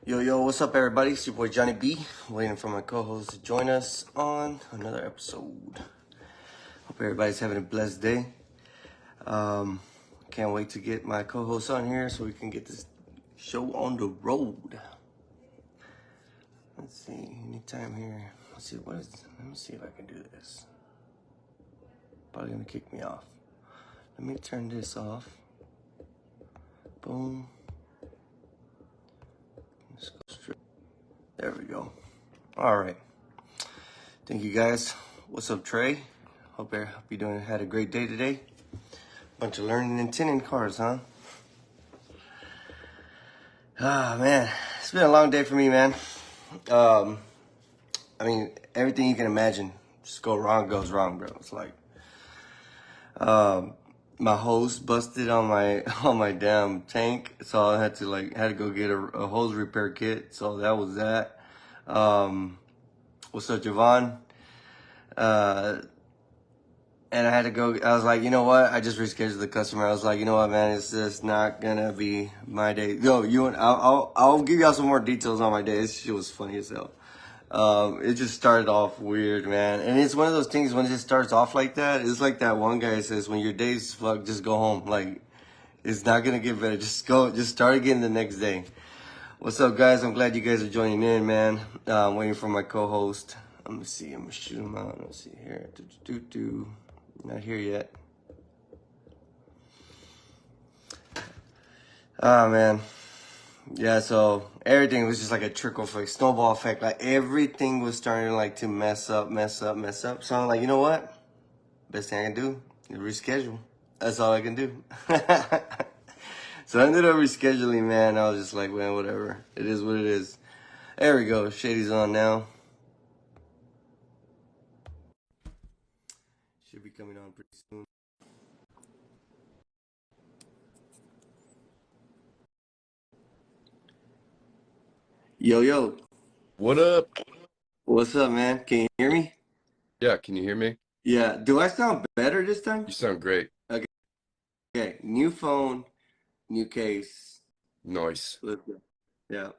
Yo, what's up, everybody? It's your boy Johnny B. Waiting for my co-host to join us on another episode. Hope everybody's having a blessed day. Can't wait to get my co-host on here so we can get this show on the road. Let's see, anytime here. Let's see, let me see if I can do this. Probably gonna kick me off. Let me turn this off. Boom. Let's go straight. There we go. All right. Thank you, guys. What's up, Trey? Hope you had a great day today. Bunch of learning and tinting cars, huh? Ah, man. It's been a long day for me, man. Everything you can imagine just goes wrong, bro. It's like, my hose busted on my damn tank, so I had to go get a hose repair kit. So that was that. What's up, Javon? And I had to go. I was like, you know what? I just rescheduled the customer. I was like, you know what, man? It's just not gonna be my day. Yo, I'll give y'all some more details on my day. This shit was funny as hell. It just started off weird, man. And it's one of those things when it just starts off like that. It's like that one guy says, when your day's fucked, just go home. Like, it's not gonna get better. Just start again the next day. What's up, guys? I'm glad you guys are joining in, man. I'm waiting for my co-host. Let me see. I'm gonna shoot him out. Let's see here. Not here yet. Oh, man. Yeah, so everything was just like a trickle effect, snowball effect. Like, everything was starting to mess up. So I'm like, you know what? Best thing I can do is reschedule. That's all I can do. So I ended up rescheduling, man. I was just like, man, whatever. It is what it is. There we go. Shady's on now. Should be coming on pretty soon. Yo. What up? What's up, man? Can you hear me? Yeah, can you hear me? Yeah. Do I sound better this time? You sound great. Okay. New phone, new case. Nice. Let's go. Yeah.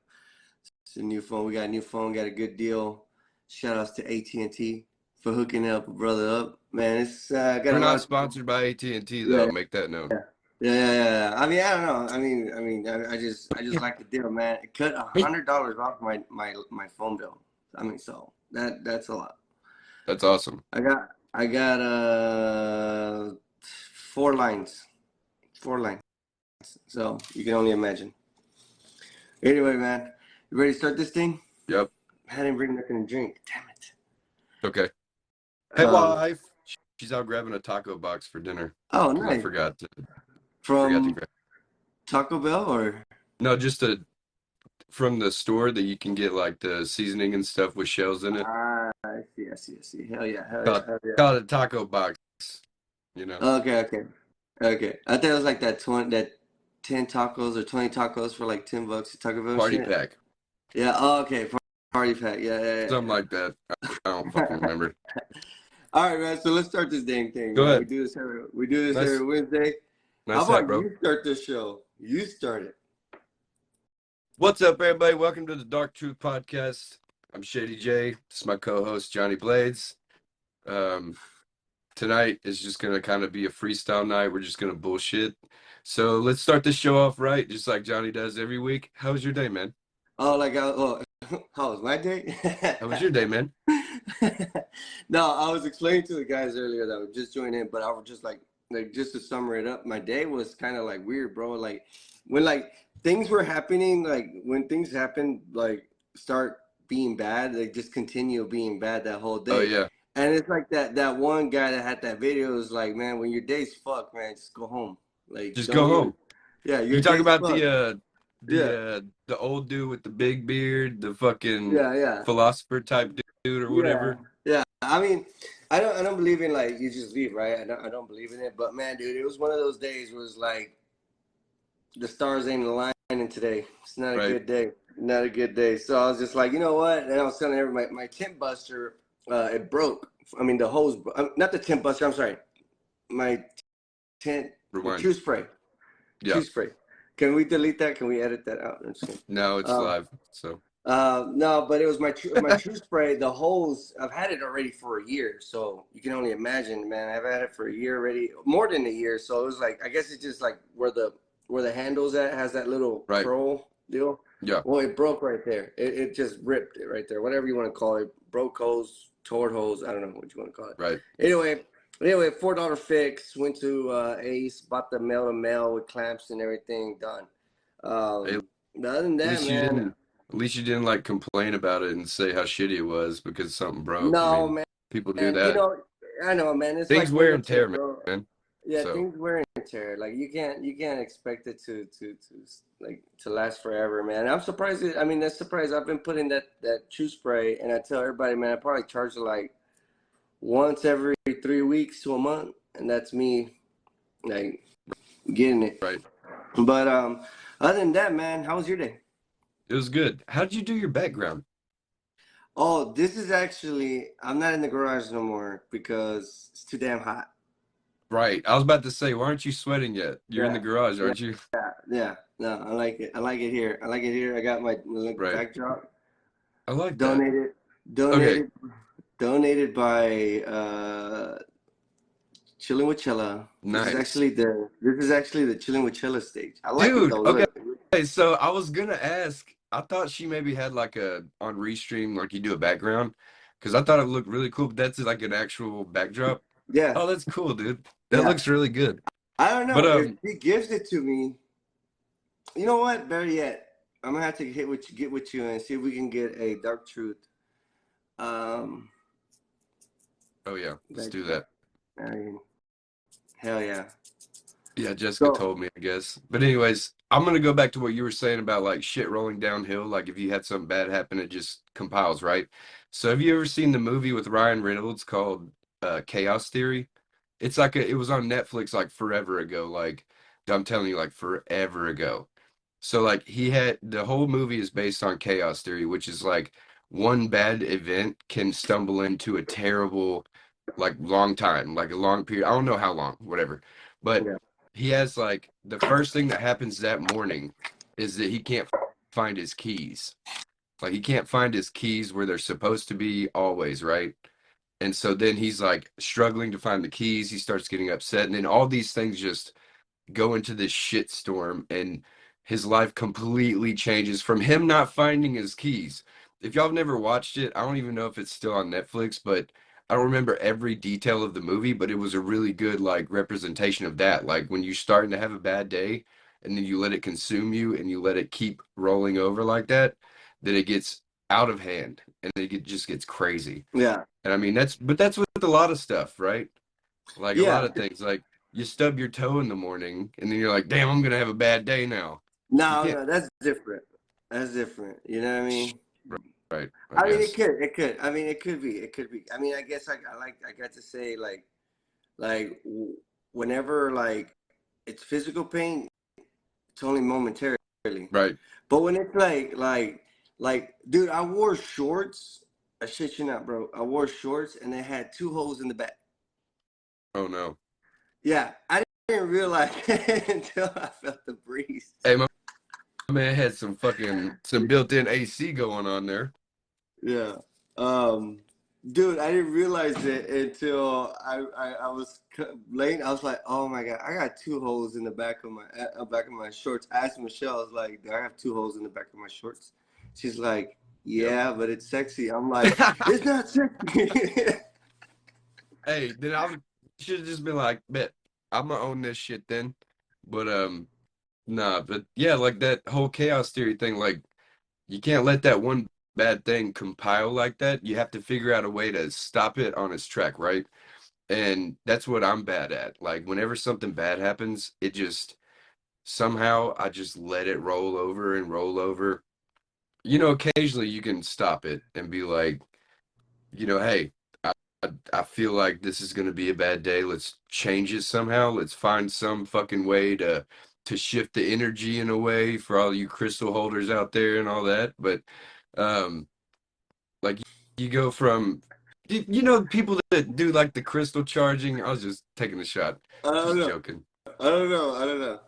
It's a new phone. We got a new phone. Got a good deal. Shout outs to AT&T for hooking a brother up. Man, it's got We're a not lot. sponsored by AT&T Yeah. though. Make that known. Yeah. I mean, I don't know. I just like the deal, man. It cut $100 off my phone bill. I mean, so that's a lot. That's awesome. I got 4 lines. So you can only imagine. Anyway, man, you ready to start this thing? Yep. I didn't bring nothing to drink. Damn it. Okay. Hey, wife. She's out grabbing a taco box for dinner. Oh, Because I nice. forgot to From grab. Taco Bell or? No, just from the store that you can get like the seasoning and stuff with shells in it. I see. Hell yeah. Call it a taco box. You know. Okay. I thought it was like that 10 tacos or 20 tacos for like $10 at Taco Bell. Party shit. pack. Yeah. Oh, okay. Party pack. Yeah. Something like that. I don't fucking remember. All right, man. So let's start this dang thing. Go Man. ahead. We do this every Wednesday. Nice How hat, about bro. you start this show? You start it. What's up, everybody? Welcome to the Dark Truth Podcast. I'm Shady J. This is my co-host, Johnny Blades. Tonight is just going to kind of be a freestyle night. We're just going to bullshit. So let's start this show off right, just like Johnny does every week. How was your day, man? How was my day? How was your day, man? No, I was explaining to the guys earlier that would just join in, but I was just like just to sum it up, my day was kind of like weird, bro. Like when things were happening, like when things happen, like start being bad, they just continue being bad that whole day. Oh, yeah. And it's like that one guy that had that video was like, man, when your day's fucked, man, just go home. Like, Just go home. Yeah, You talk about fucked. the old dude with the big beard, the fucking Yeah. philosopher type dude or whatever. Yeah. I mean, I don't believe in like you just leave, right? I don't believe in it. But man, dude, it was one of those days where it was like the stars ain't aligning today. It's not a good day. Not a good day. So I was just like, you know what? And I was telling everybody, my tent buster, it broke. I mean, the hose, not the tent buster. I'm sorry, my tent true spray. Yeah. True spray Can we delete that? Can we edit that out? I'm just kidding. No, it's Um, live. So no, but it was my true spray. The holes, I've had it already for a year, so you can only imagine, man. I've had it for a year already, more than a year. So it was like, I guess it's just like where the handle's at has that little right. pearl deal. Yeah. Well, it broke right there. It just ripped it right there. Whatever you want to call it, broke hose, tore hose. I don't know what you want to call it. Right. Anyway, $4 fix. Went to Ace, bought the male to male with clamps and everything done. Hey, at Other than that, least you man. didn't. At least you didn't like complain about it and say how shitty it was because something broke. I No, mean, man. people do And you that. know, I know, man. It's Things like wear wear and and tear, tear, bro. man. Yeah, So things wear and tear. Like you can't expect it to last forever, man. I'm surprised. I mean, that's surprised. I've been putting that chew spray, and I tell everybody, man, I probably charge it like once every 3 weeks to a month, and that's me like getting it. right. But other than that, man, how was your day? It was good. How did you do your background? Oh, this is actually I'm not in the garage no more because it's too damn hot. Right. I was about to say, why aren't you sweating yet? You're in the Yeah, garage, yeah, aren't you? yeah. No, I like it. I like it here. I like it here. I got my Right. backdrop I like that. donated, Okay. donated, donated by Chilling with Chilla. Nice. This is actually the Chilling with Chilla stage. I like it Dude, though. okay. Look. So I was gonna ask, I thought she maybe had like a on Restream, like you do a background, because I thought it looked really cool, but that's like an actual backdrop. Yeah, Oh, that's cool, dude. That yeah. looks really good. I don't But know if he gives it to me. You know what? Better yet, I'm gonna have to get with you and see if we can get a Dark Truth. Um, oh yeah, let's do backdrop. that. I mean, hell yeah. Yeah, Jessica So told me, I guess. But anyways, I'm gonna go back to what you were saying about like shit rolling downhill. Like if you had something bad happen, it just compiles, right? So have you ever seen the movie with Ryan Reynolds called Chaos Theory? It's like it was on Netflix like forever ago. Like I'm telling you, like forever ago. So like he had the whole movie is based on chaos theory, which is like one bad event can stumble into a terrible, like long time, like a long period. I don't know how long, whatever. But yeah, he has like the first thing that happens that morning is that he can't find his keys. Like he can't find his keys where they're supposed to be always, right? And so then he's like struggling to find the keys. He starts getting upset, and then all these things just go into this shit storm, and his life completely changes from him not finding his keys. If y'all have never watched it, I don't even know if it's still on Netflix, but I don't remember every detail of the movie, but it was a really good like representation of that. Like when you're starting to have a bad day and then you let it consume you and you let it keep rolling over like that, then it gets out of hand and just gets crazy. yeah, And I mean that's with a lot of stuff, right? Like a lot yeah. of things, like you stub your toe in the morning and then you're like, damn, I'm gonna have a bad day now. You No, can't, no, that's different. That's different. You know what I mean? right, I I mean, it guess. could, it could. I mean, it could be, it could be. I mean, I guess I got to say whenever like it's physical pain, it's only momentarily. Right. But when it's dude, I wore shorts. I shit you not, bro. I wore shorts and they had two holes in the back. Oh no. Yeah, I didn't realize it until I felt the breeze. Hey, my man had some built-in AC going on there. Yeah. Um, dude, I didn't realize it until I was laying. I was like, oh my God, I got two holes in the back of my shorts. I asked Michelle, I was like, do I have two holes in the back of my shorts? She's like, Yep. yeah, but it's sexy. I'm like, it's not sexy. Hey, then I should have just been like, bet I'm gonna own this shit then. But nah, but yeah, like that whole chaos theory thing, like you can't let that one bad thing compile like that. You have to figure out a way to stop it on its track, right? And that's what I'm bad at. Like whenever something bad happens, it just somehow I just let it roll over and roll over. Occasionally you can stop it and be like, hey, I feel like this is going to be a bad day. Let's change it somehow. Let's find some fucking way to shift the energy in a way for all you crystal holders out there and all that. But um like you go from people that do like the crystal charging. I was just taking a shot. I don't Just know. joking. I don't know. I don't know.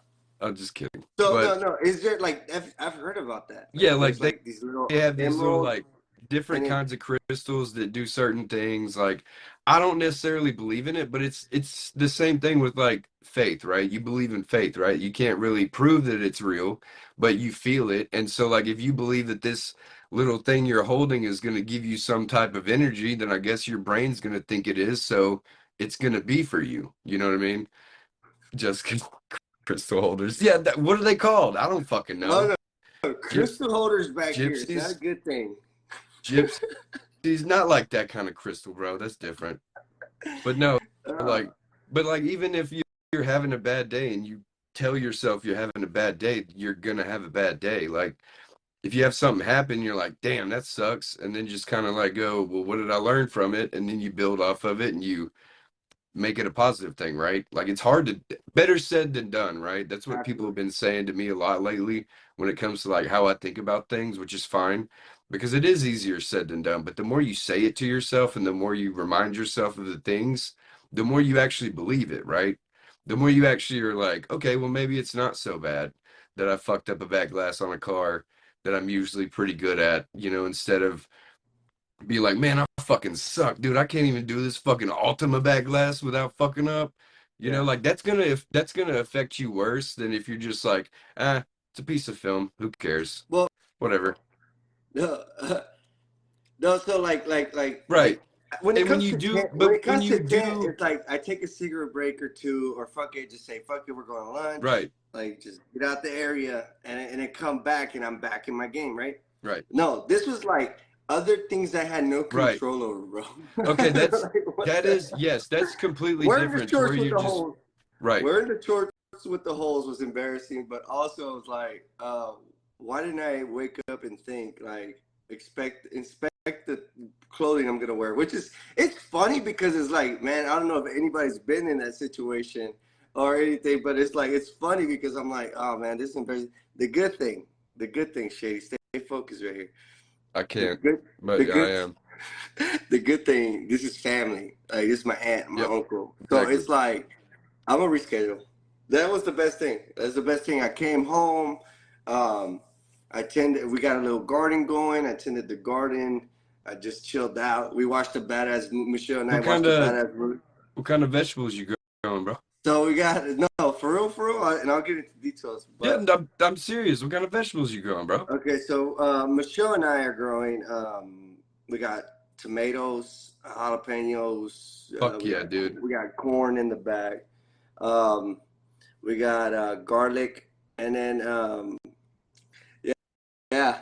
I'm just kidding. So But no. Is there like I've heard about that? yeah, Like like there's they like these little have these little emeralds, like different and it kinds of crystals that do certain things. Like I don't necessarily believe in it, but it's the same thing with like faith, right? You believe in faith, right? You can't really prove that it's real, but you feel it. And so like if you believe that this little thing you're holding is going to give you some type of energy, then I guess your brain's going to think it is, so it's going to be for you. You know what I mean? Just crystal holders. Yeah, what are they called? I don't fucking oh know. no, Gyps, crystal holders back here. It's not a gypsies, good thing. gypsies. Not like that kind of crystal, bro. That's different. But no, Uh, like, but like, even if you're having a bad day and you tell yourself you're having a bad day, you're gonna have a bad day. Like, if you have something happen, you're like, damn, that sucks. And then just kind of like go, well, what did I learn from it? And then you build off of it and you make it a positive thing, right? Like it's hard to better said than done, right? That's what people have absolutely. been saying to me a lot lately when it comes to like how I think about things, which is fine because it is easier said than done. But the more you say it to yourself and the more you remind yourself of the things, the more you actually believe it, right? The more you actually are like, okay, well, maybe it's not so bad that I fucked up a back glass on a car that I'm usually pretty good at, instead of be like, man, I fucking suck, dude. I can't even do this fucking Ultima back glass without fucking up. Yeah. Like that's gonna affect you worse than if you're just like, it's a piece of film. Who cares? Well, Whatever. no, no. So Right. when it And when comes you to do, tent, when but it when comes you to tent, do, it's like I take a cigarette break or two, or fuck it, just say fuck it, we're going to lunch. right, Like just get out the area and then come back, and I'm back in my game, right? right, No, this was like other things I had no right. control over, bro. Okay, Like what that the is yes, that's completely wearing the different to where shorts with you're the just holes, right. wearing the shorts with the holes was embarrassing, but also it was like, why didn't I wake up and think like inspect the clothing I'm gonna wear? Which is it's funny because it's like, man, I don't know if anybody's been in that situation or anything, but it's like it's funny because I'm like, oh man, this is embarrassing. The good thing, Shady, stay focused right here. I The can't, good, but the yeah, I good, am. the good thing. This is family. Like this is my aunt, my Yep, uncle. So exactly. it's like I'm gonna reschedule. That was the best thing. That's the best thing. I came home. Um, I tended. We got a little garden going. I tended the garden. I just chilled out. We watched the badass. Michelle and I What watched kind the of badass. what kind of vegetables you growing, bro? So we got no for real, and I'll get into details. Yeah, But I'm serious. What kind of vegetables you growing, bro? okay, so Michelle and I are growing. We got tomatoes, jalapenos. Fuck yeah, dude. We got corn in the back. Um, we got garlic, and then yeah, yeah,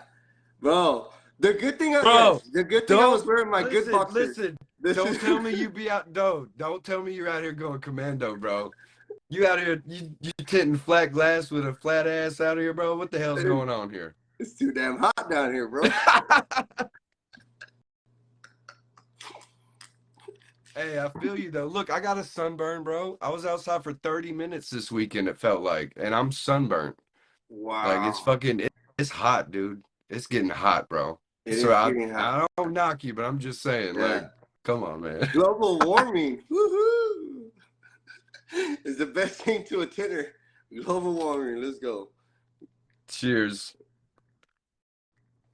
bro. The good thing, Bro, yes, the good thing I was don't wearing my good listen, boxers. listen. This is Don't tell me you be out. Don't tell me you're out here going commando, bro. You out here, you tinting flat glass with a flat ass out here, bro. What the hell's going on here? it's too damn hot down here, bro. Hey, I feel you though. Look, I got a sunburn, bro. I was outside for 30 minutes this weekend, it felt like, and I'm sunburnt. Like it's Wow, fucking it's hot, dude. It's getting hot, bro. it So is I getting hot. I don't knock you, but I'm just saying, Yeah, like, come on, man. global warming. Woohoo! It's the best thing to a tenor. Global warming. Let's go. Cheers.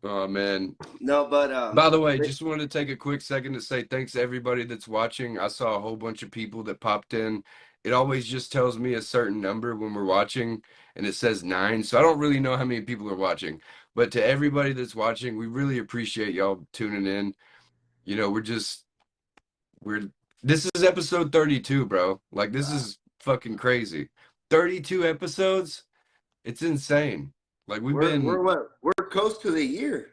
Oh man. No, but By the way, just wanted to take a quick second to say thanks to everybody that's watching. I saw a whole bunch of people that popped in. It always just tells me a certain number when we're watching, and it says 9. So I don't really know how many people are watching. But to everybody that's watching, we really appreciate y'all tuning in. We're just we're this is episode 32, bro. Like this is fucking crazy. 32 episodes? It's insane. Like we've we're been, what? We're close to the year.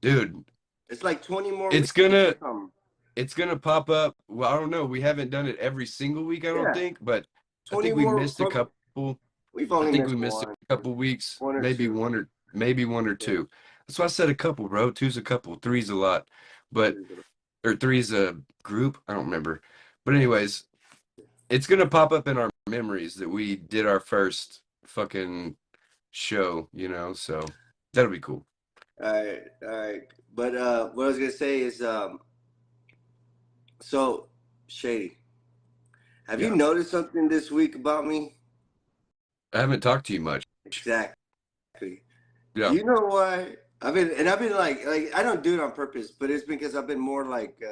dude, It's like 20 more it's weeks or gonna something. it's gonna pop up. Well, I don't know. We haven't done it every single week, I don't Yeah, think, but I 20 think we more missed a from. couple. We've I only think we missed missed a one, couple weeks, one or maybe two. one or maybe one or Yeah, two. That's why I said a couple, bro. Two's a couple, three's a lot. But or three's a group. I don't remember. But anyways, it's gonna pop up in our memories that we did our first fucking show, so that'll be cool. all right, all right. But what I was gonna say is, so Shady, have you Yeah. noticed something this week about me? I haven't talked to you much. Exactly. Do Yeah, you know why? I've been like I don't do it on purpose, but it's because I've been more like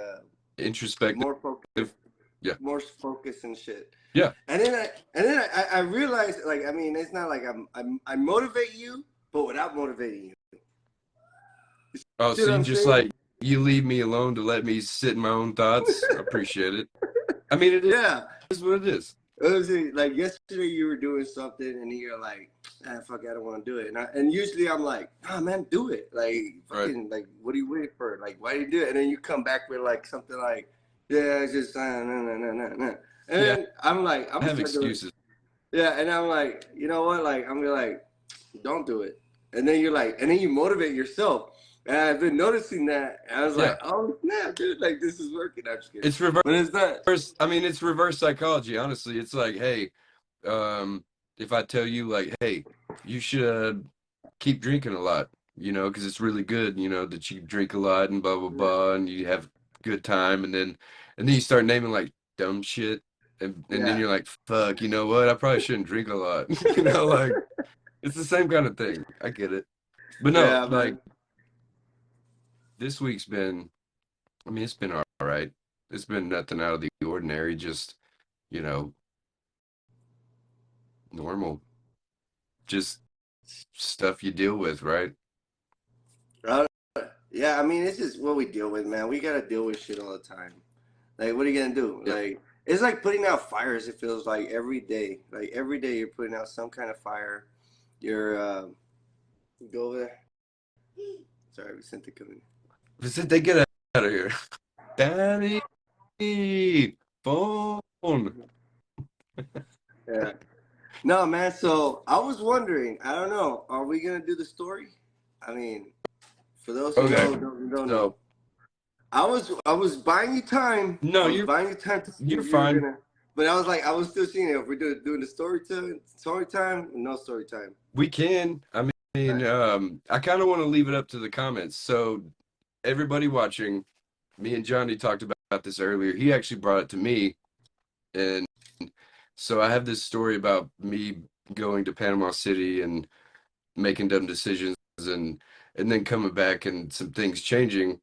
introspective. more focused, Yeah, more focused and shit. yeah. And then I realized like I mean it's not like I motivate you, but without motivating you. Oh, See so what you I'm just saying? like you leave me alone to let me sit in my own thoughts. I appreciate it. I mean, it Yeah. is what it is. It was like yesterday you were doing something and you're like, ah, fuck, I don't want to do it. And usually I'm like, nah, man, do it. Like, Right. fucking, like, what are you waiting for? Like, why do you do it? And then you come back with like something like, yeah, it's just, nah, nah, nah, nah, nah, nah. And Yeah, then I'm like, I'm I gonna have start doing, excuses. yeah. And I'm like, you know what? Like, I'm gonna like, don't do it. And then you're like, and then you motivate yourself. And I've been noticing that. And I was Yeah, like, oh, snap, dude, like, this is working. I'm just kidding. it's reverse. But it's not. I mean, it's reverse psychology. Honestly, it's like, hey, um, if I tell you, like, hey, you should keep drinking a lot, because it's really good, that you drink a lot and blah blah Yeah. blah, and you have a good time, and then you start naming like dumb shit, and then Yeah. you're like, fuck, you know what? I probably shouldn't drink a lot, like it's the same kind of thing. I get it, but no, Yeah, like man. this week's been, I mean, it's been all right. It's been nothing out of the ordinary, just you know, normal, just stuff you deal with, right? Uh, yeah, I mean, it's just what we deal with, man. We gotta deal with shit all the time. Like, what are you gonna do? Yep. Like, it's like putting out fires. It feels like every day. Like every day, you're putting out some kind of fire. You're go over there. Sorry, we sent the coming. Visit, they get out of here. Daddy, phone. Yeah. No, man. So I was wondering. I don't know. Are we gonna do the story? I mean, for those who Okay, know, don't know. so I was buying you time. no, I was buying you time to see you're if you were fine. gonna. But I was like, I was still seeing it. If we're doing the story time, no story time. We can. I All mean, right. I kind of want to leave it up to the comments. So everybody watching, me and Johnny talked about this earlier. He actually brought it to me, and so I have this story about me going to Panama City and making dumb decisions, and then coming back and some things changing.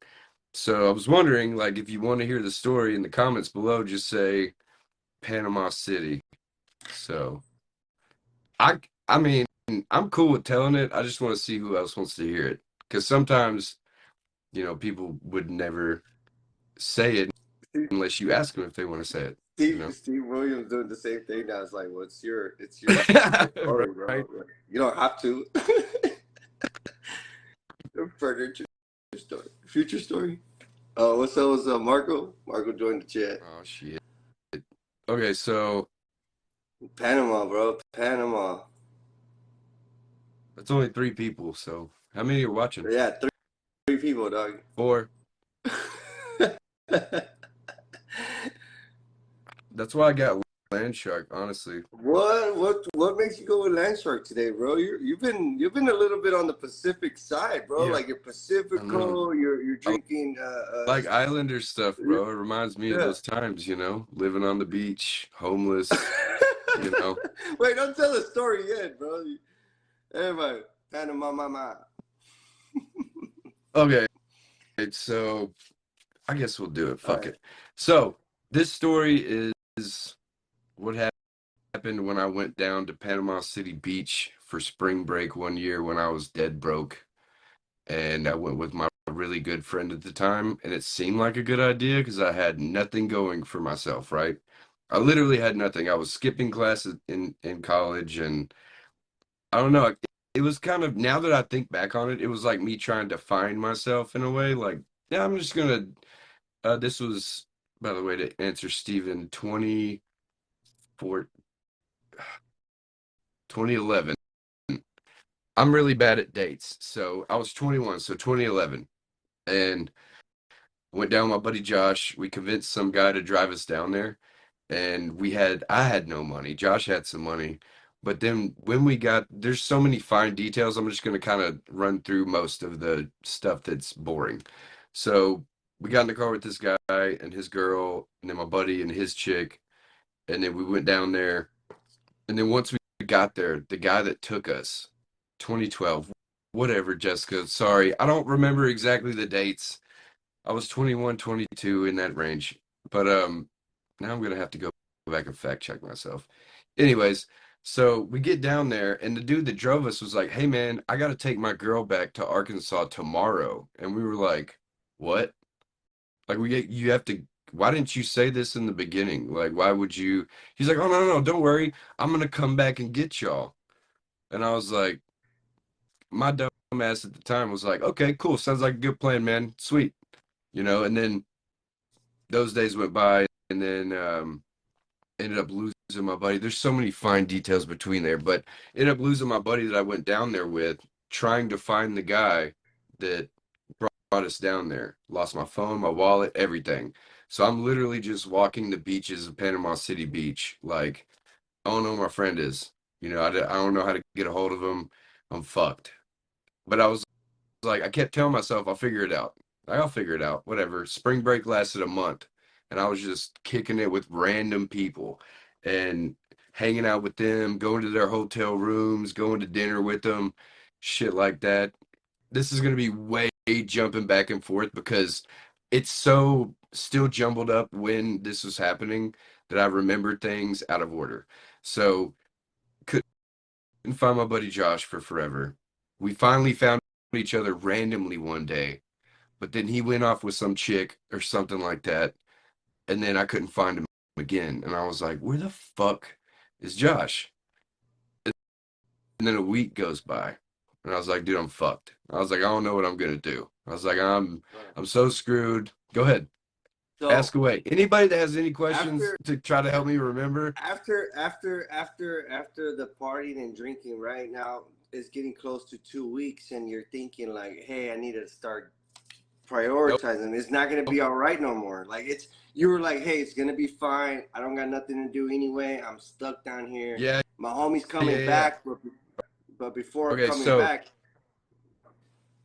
So I was wondering, like, if you want to hear the story in the comments below, just say Panama City. So I I mean, I'm cool with telling it. I just want to see who else wants to hear it. Because sometimes, people would never say it Steve, unless you ask them if they want to say it, you know? Steve Williams doing the same thing now. It's like, well, it's your story, Right? bro. Like, you don't have to. Furniture story, future story. What's up, Marco? Marco joined the chat. Oh, shit. Okay, so Panama, bro. Panama. that's only three people. So how many are watching? Yeah, three people, dog. Four. That's why I got Land Shark, honestly. What makes you go with Land Shark today, bro? You've been a little bit on the Pacific side, bro. Yeah, Like you're I know. Pacifico. You're I drinking. like Islander stuff, bro. It reminds me of Yeah. those times, living on the beach, homeless, you know. Wait, don't tell the story yet, bro. Everybody, Panama, mama. Okay, so I guess we'll do it. All Fuck right. it. So this story is what happened when I went down to Panama City Beach for spring break one year when I was dead broke. And I went with my really good friend at the time, and it seemed like a good idea because I had nothing going for myself, right? I literally had nothing. I was skipping classes in college, and I don't know. It was kind of, now that I think back on it, it was like me trying to find myself in a way. Like, yeah, I'm just gonna. This was, by the way, to answer Steven, 2011. I'm really bad at dates, so I was 21, so 2011, and went down with my buddy Josh. We convinced some guy to drive us down there, and I had no money. Josh had some money, but then when we got, there's so many fine details. I'm just going to kind of run through most of the stuff that's boring. So we got in the car with this guy and his girl, and then my buddy and his chick, and then we went down there. And then once we got there, the guy that took us, 2012, whatever, Jessica, sorry, I don't remember exactly the dates. I was 21, 22 in that range. But now I'm gonna have to go back and fact check myself. Anyways, so we get down there and the dude that drove us was like, "Hey man, I gotta take my girl back to Arkansas tomorrow." And we were like, "What?" Like you have to why didn't you say this in the beginning? Like why would you He's like, "Oh no, don't worry. I'm gonna come back and get y'all." And I was like, my dumb ass at the time was like, "Okay, cool. Sounds like a good plan, man. Sweet." And then those days went by, and then ended up losing my buddy. There's so many fine details between there, but ended up losing my buddy that I went down there with, trying to find the guy that brought us down there. Lost my phone, my wallet, everything. So I'm literally just walking the beaches of Panama City Beach, like, I don't know who my friend is. I don't know how to get a hold of him. I'm fucked. But I was like, I kept telling myself, I'll figure it out. Like, I'll figure it out. Whatever. Spring break lasted a month, and I was just kicking it with random people and hanging out with them, going to their hotel rooms, going to dinner with them, shit like that. This is going to be way jumping back and forth because it's so still jumbled up when this was happening that I remember things out of order. So, couldn't find my buddy Josh for forever. We finally found each other randomly one day, but then he went off with some chick or something like that, and then I couldn't find him again. And I was like, where the fuck is Josh? And then a week goes by, and I was like, dude, I'm fucked. I was like, I don't know what I'm gonna do. I was like, Right. I'm so screwed. Go ahead, ask So away. Anybody that has any questions after to try to help me remember? after the partying and drinking, right now it's getting close to 2 weeks, and you're thinking like, hey, I need to start Nope. prioritizing. It's not gonna be all right no more. Like you were like, hey, it's gonna be fine. I don't got nothing to do anyway. I'm stuck down here. Yeah, My homie's yeah, coming yeah. back, but before Okay, coming back,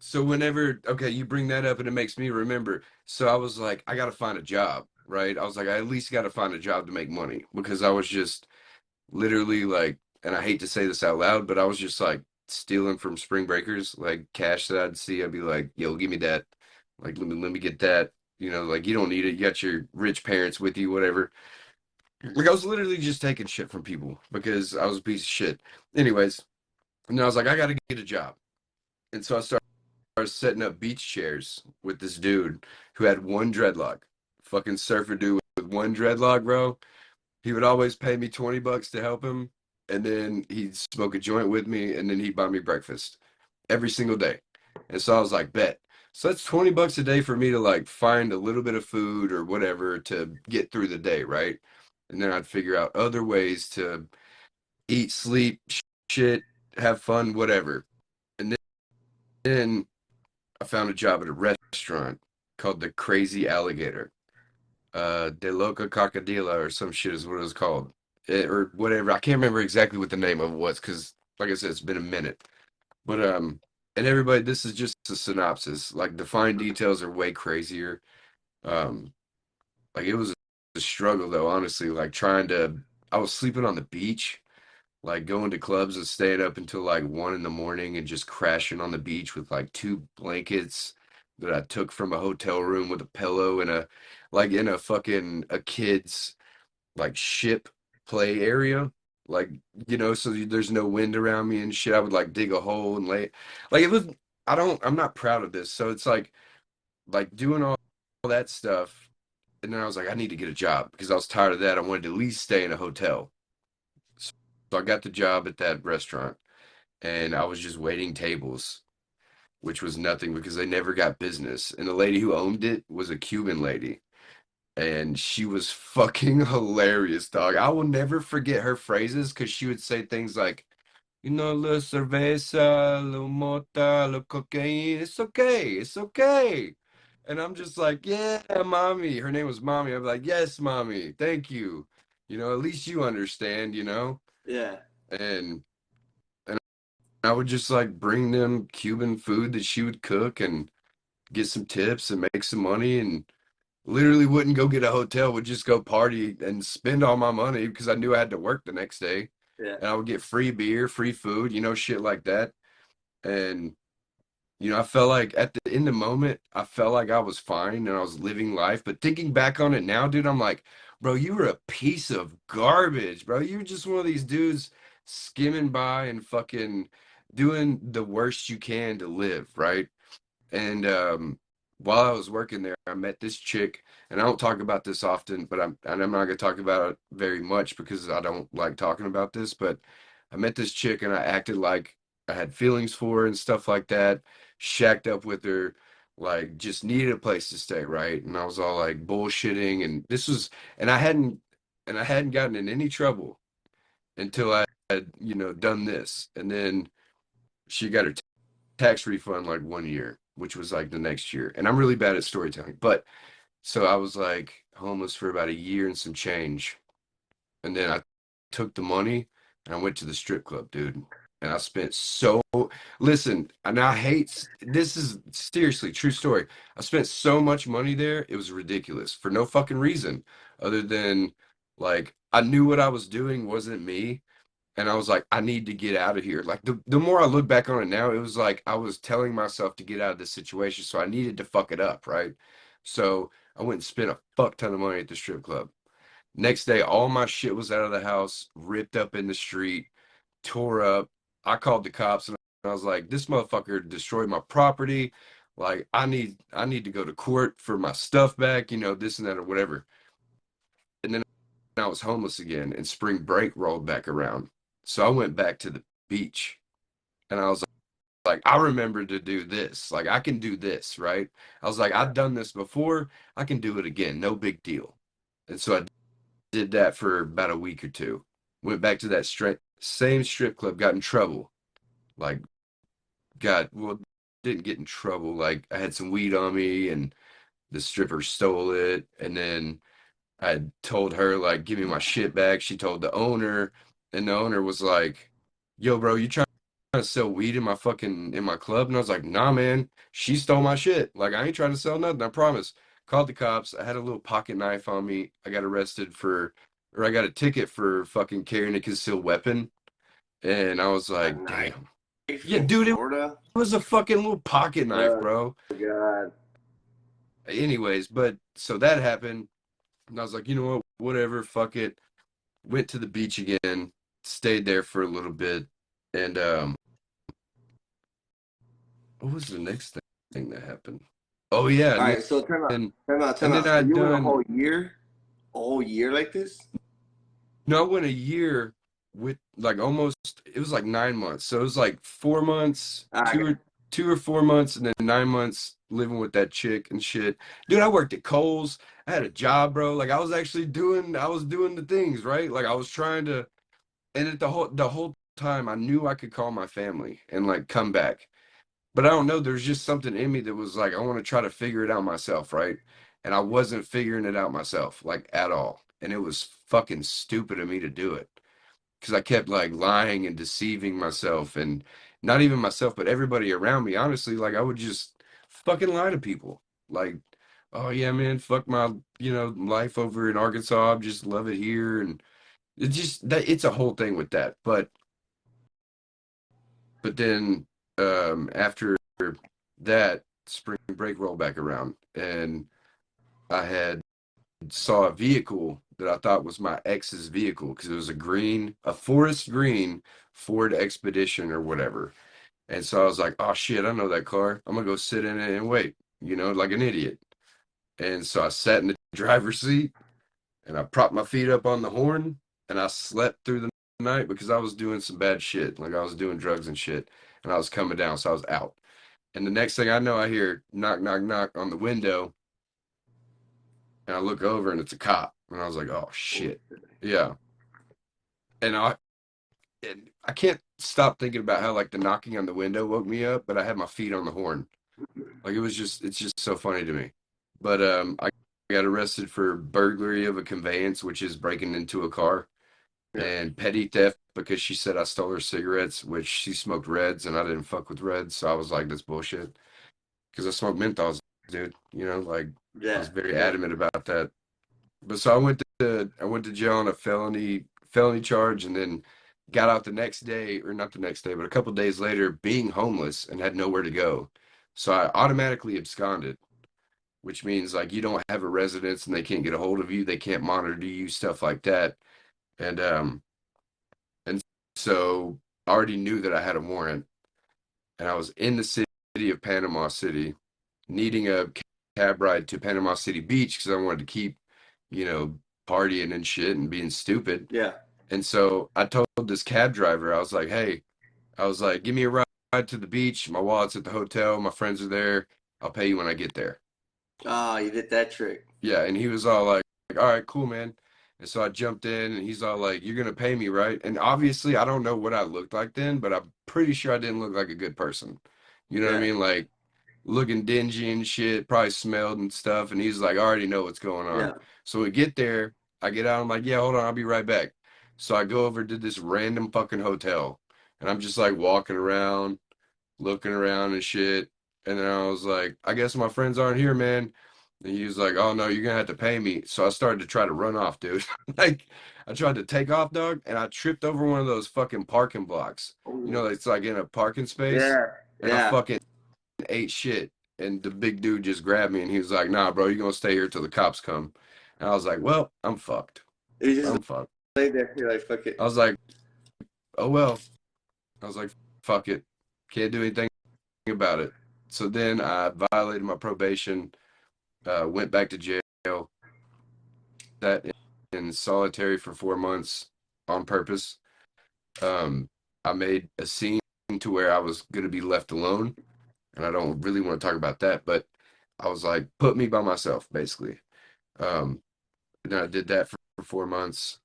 so whenever, okay, you bring that up and it makes me remember. So I was like, I gotta find a job, right? I was like, I at least gotta find a job to make money because I was just literally like, and I hate to say this out loud, but I was just like stealing from spring breakers, like cash that I'd see. I'd be like, yo, give me that. Like, let me get that. Like you don't need it. You got your rich parents with you, whatever. Like I was literally just taking shit from people because I was a piece of shit. Anyways, and I was like, I gotta get a job. And so I started setting up beach chairs with this dude who had one dreadlock. Fucking surfer dude with one dreadlock, bro. He would always pay me $20 to help him, and then he'd smoke a joint with me, and then he'd buy me breakfast every single day. And so I was like, bet. So that's $20 a day for me to like find a little bit of food or whatever to get through the day, right? And then I'd figure out other ways to eat, sleep, shit, have fun, whatever. And then I found a job at a restaurant called the Crazy Alligator. De Loca Cocodila or some shit is what it was called. Or whatever. I can't remember exactly what the name of it was because, like I said, it's been a minute. But and everybody, this is just a synopsis. Like the fine details are way crazier. Um, like it was a struggle though, honestly. Like I was sleeping on the beach, like going to clubs and staying up until like 1 in the morning and just crashing on the beach with like two blankets that I took from a hotel room with a pillow and like in a fucking a kid's like ship play area. Like, so there's no wind around me and shit. I would like dig a hole and lay like it was I'm not proud of this. So it's like doing all that stuff. And then I was like, I need to get a job because I was tired of that. I wanted to at least stay in a hotel. So I got the job at that restaurant and I was just waiting tables, which was nothing because they never got business. And the lady who owned it was a Cuban lady. And she was fucking hilarious, dog. I will never forget her phrases because she would say things like, la cerveza, la mota, la cocaine, it's okay, it's okay. And I'm just like, yeah, mommy. Her name was Mommy. I'm like, yes, mommy, thank you. At least you understand. yeah. And I would just like bring them Cuban food that she would cook and get some tips and make some money and literally wouldn't go get a hotel, would just go party and spend all my money because I knew I had to work the next day. Yeah. and I would get free beer, free food, shit like that. And I felt like in the moment, I felt like I was fine and I was living life. But thinking back on it now, dude, I'm like, bro, you were a piece of garbage, bro. You were just one of these dudes skimming by and fucking doing the worst you can to live, right? And while I was working there, I met this chick, and I don't talk about this often, but I'm not gonna talk about it very much because I don't like talking about this. But I met this chick, and I acted like I had feelings for her and stuff like that. Shacked up with her, like just needed a place to stay, right? And I was all like bullshitting, and I hadn't gotten in any trouble until I had, done this, and then she got her tax refund like 1 year, which was like the next year. And I'm really bad at storytelling. But so I was like homeless for about a year and some change. And then I took the money and I went to the strip club, dude. And I spent listen, and I hate, this is seriously true story. I spent so much money there, it was ridiculous for no fucking reason other than like I knew what I was doing wasn't me, and I was like, I need to get out of here. Like the more I look back on it now, it was like I was telling myself to get out of this situation, so I needed to fuck it up, right? So I went and spent a fuck ton of money at the strip club. Next day, all my shit was out of the house, ripped up in the street, tore up. I called the cops and I was like, this motherfucker destroyed my property. Like I need to go to court for my stuff back, this and that or whatever. And then I was homeless again, and spring break rolled back around. So I went back to the beach, and I was like, I remember to do this. Like, I can do this, right? I was like, Yeah. I've done this before. I can do it again. No big deal. And so I did that for about a week or two. Went back to that same strip club, got in trouble. Like, well, didn't get in trouble. Like, I had some weed on me, and the stripper stole it. And then I had told her like, give me my shit back. She told the owner, and the owner was like, "Yo, bro, you trying to sell weed in my club?" And I was like, "Nah, man, she stole my shit. Like, I ain't trying to sell nothing. I promise." Called the cops. I had a little pocket knife on me. I got arrested or I got a ticket for fucking carrying a concealed weapon. And I was A like, knife damn. Yeah, in dude, it Florida. was a fucking little pocket knife, Oh bro. God. Anyways, but so that happened. And I was like, you know what? Whatever, fuck it. Went to the beach again, stayed there for a little bit, and what was the next thing that happened? Oh yeah, All and right, so then time and then out. So I'd you went done a whole year like this? no, I went a year with like almost it was like 9 months. So it was like 4 months, I two got or 2 or 4 months, and then 9 months living with that chick and shit. Dude, I worked at Kohl's. I had a job, bro. Like I was doing the things, right? Like I was trying to. And the whole time I knew I could call my family and like come back. But I don't know, there's just something in me that was like, I want to try to figure it out myself, right? And I wasn't figuring it out myself, like at all. And it was fucking stupid of me to do it. Because I kept like lying and deceiving myself, and not even myself, but everybody around me. Honestly, like I would just fucking lie to people. Like, oh yeah, man, fuck my, life over in Arkansas. I just love it here. And it's a whole thing with that. But then after that, spring break rolled back around, and I had saw a vehicle that I thought was my ex's vehicle because it was a forest green Ford Expedition or whatever. And so I was like, oh shit, I know that car. I'm gonna go sit in it and wait, like an idiot. And so I sat in the driver's seat and I propped my feet up on the horn and I slept through the night because I was doing some bad shit. Like I was doing drugs and shit, and I was coming down, so I was out. And the next thing I know, I hear knock, knock, knock on the window, and I look over and it's a cop. And I was like, oh shit. Yeah. And I can't stop thinking about how like the knocking on the window woke me up, but I had my feet on the horn. Like it's just so funny to me. But I got arrested for burglary of a conveyance, which is breaking into a car, yeah. and petty theft because she said I stole her cigarettes, which she smoked Reds and I didn't fuck with Reds. So I was like, that's bullshit. Because I smoked menthols, dude. Like I was Yeah. very Yeah. adamant about that. But so I went to jail on a felony charge, and then got out the next day, or not the next day, but a couple days later, being homeless and had nowhere to go. So I automatically absconded, which means like you don't have a residence and they can't get a hold of you, they can't monitor you, stuff like that. And and so I already knew that I had a warrant, and I was in the city of Panama City, needing a cab ride to Panama City Beach because I wanted to keep, you know, partying and shit and being stupid. Yeah. And so I told this cab driver, I was like, hey, I was like, give me a ride to the beach. My wallet's at the hotel. My friends are there. I'll pay you when I get there. Oh, you did that trick. Yeah. And he was all like, all right, cool, man. And so I jumped in and he's all like, you're going to pay me, right? And obviously, I don't know what I looked like then, but I'm pretty sure I didn't look like a good person. You know what I Yeah. mean? Like, looking dingy and shit, probably smelled and stuff. And he's like, I already know what's going on. Yeah. So we get there, I get out, I'm like, yeah, hold on, I'll be right back. So I go over to this random fucking hotel and I'm just like walking around, looking around and shit. And then I was like, I guess my friends aren't here, man. And he was like, oh no, you're gonna have to pay me. So I started to try to run off, dude. Like I tried to take off, dog, and I tripped over one of those fucking parking blocks. You know, Ooh. it's like in a parking space, Yeah. and I Yeah. fucking ate shit. And the big dude just grabbed me and he was like, nah, bro, you're gonna stay here till the cops come. And I was like, well, I'm fucked. You just I'm fucked. lay there. You're like, fuck I it. was like, oh well. I was like, fuck it. Can't do anything about it. So then I violated my probation, went back to jail, sat in solitary for 4 months on purpose. Um, I made a scene to where I was gonna be left alone, and I don't really want to talk about that, but I was like, put me by myself, basically. Um, and then I did that for 4 months.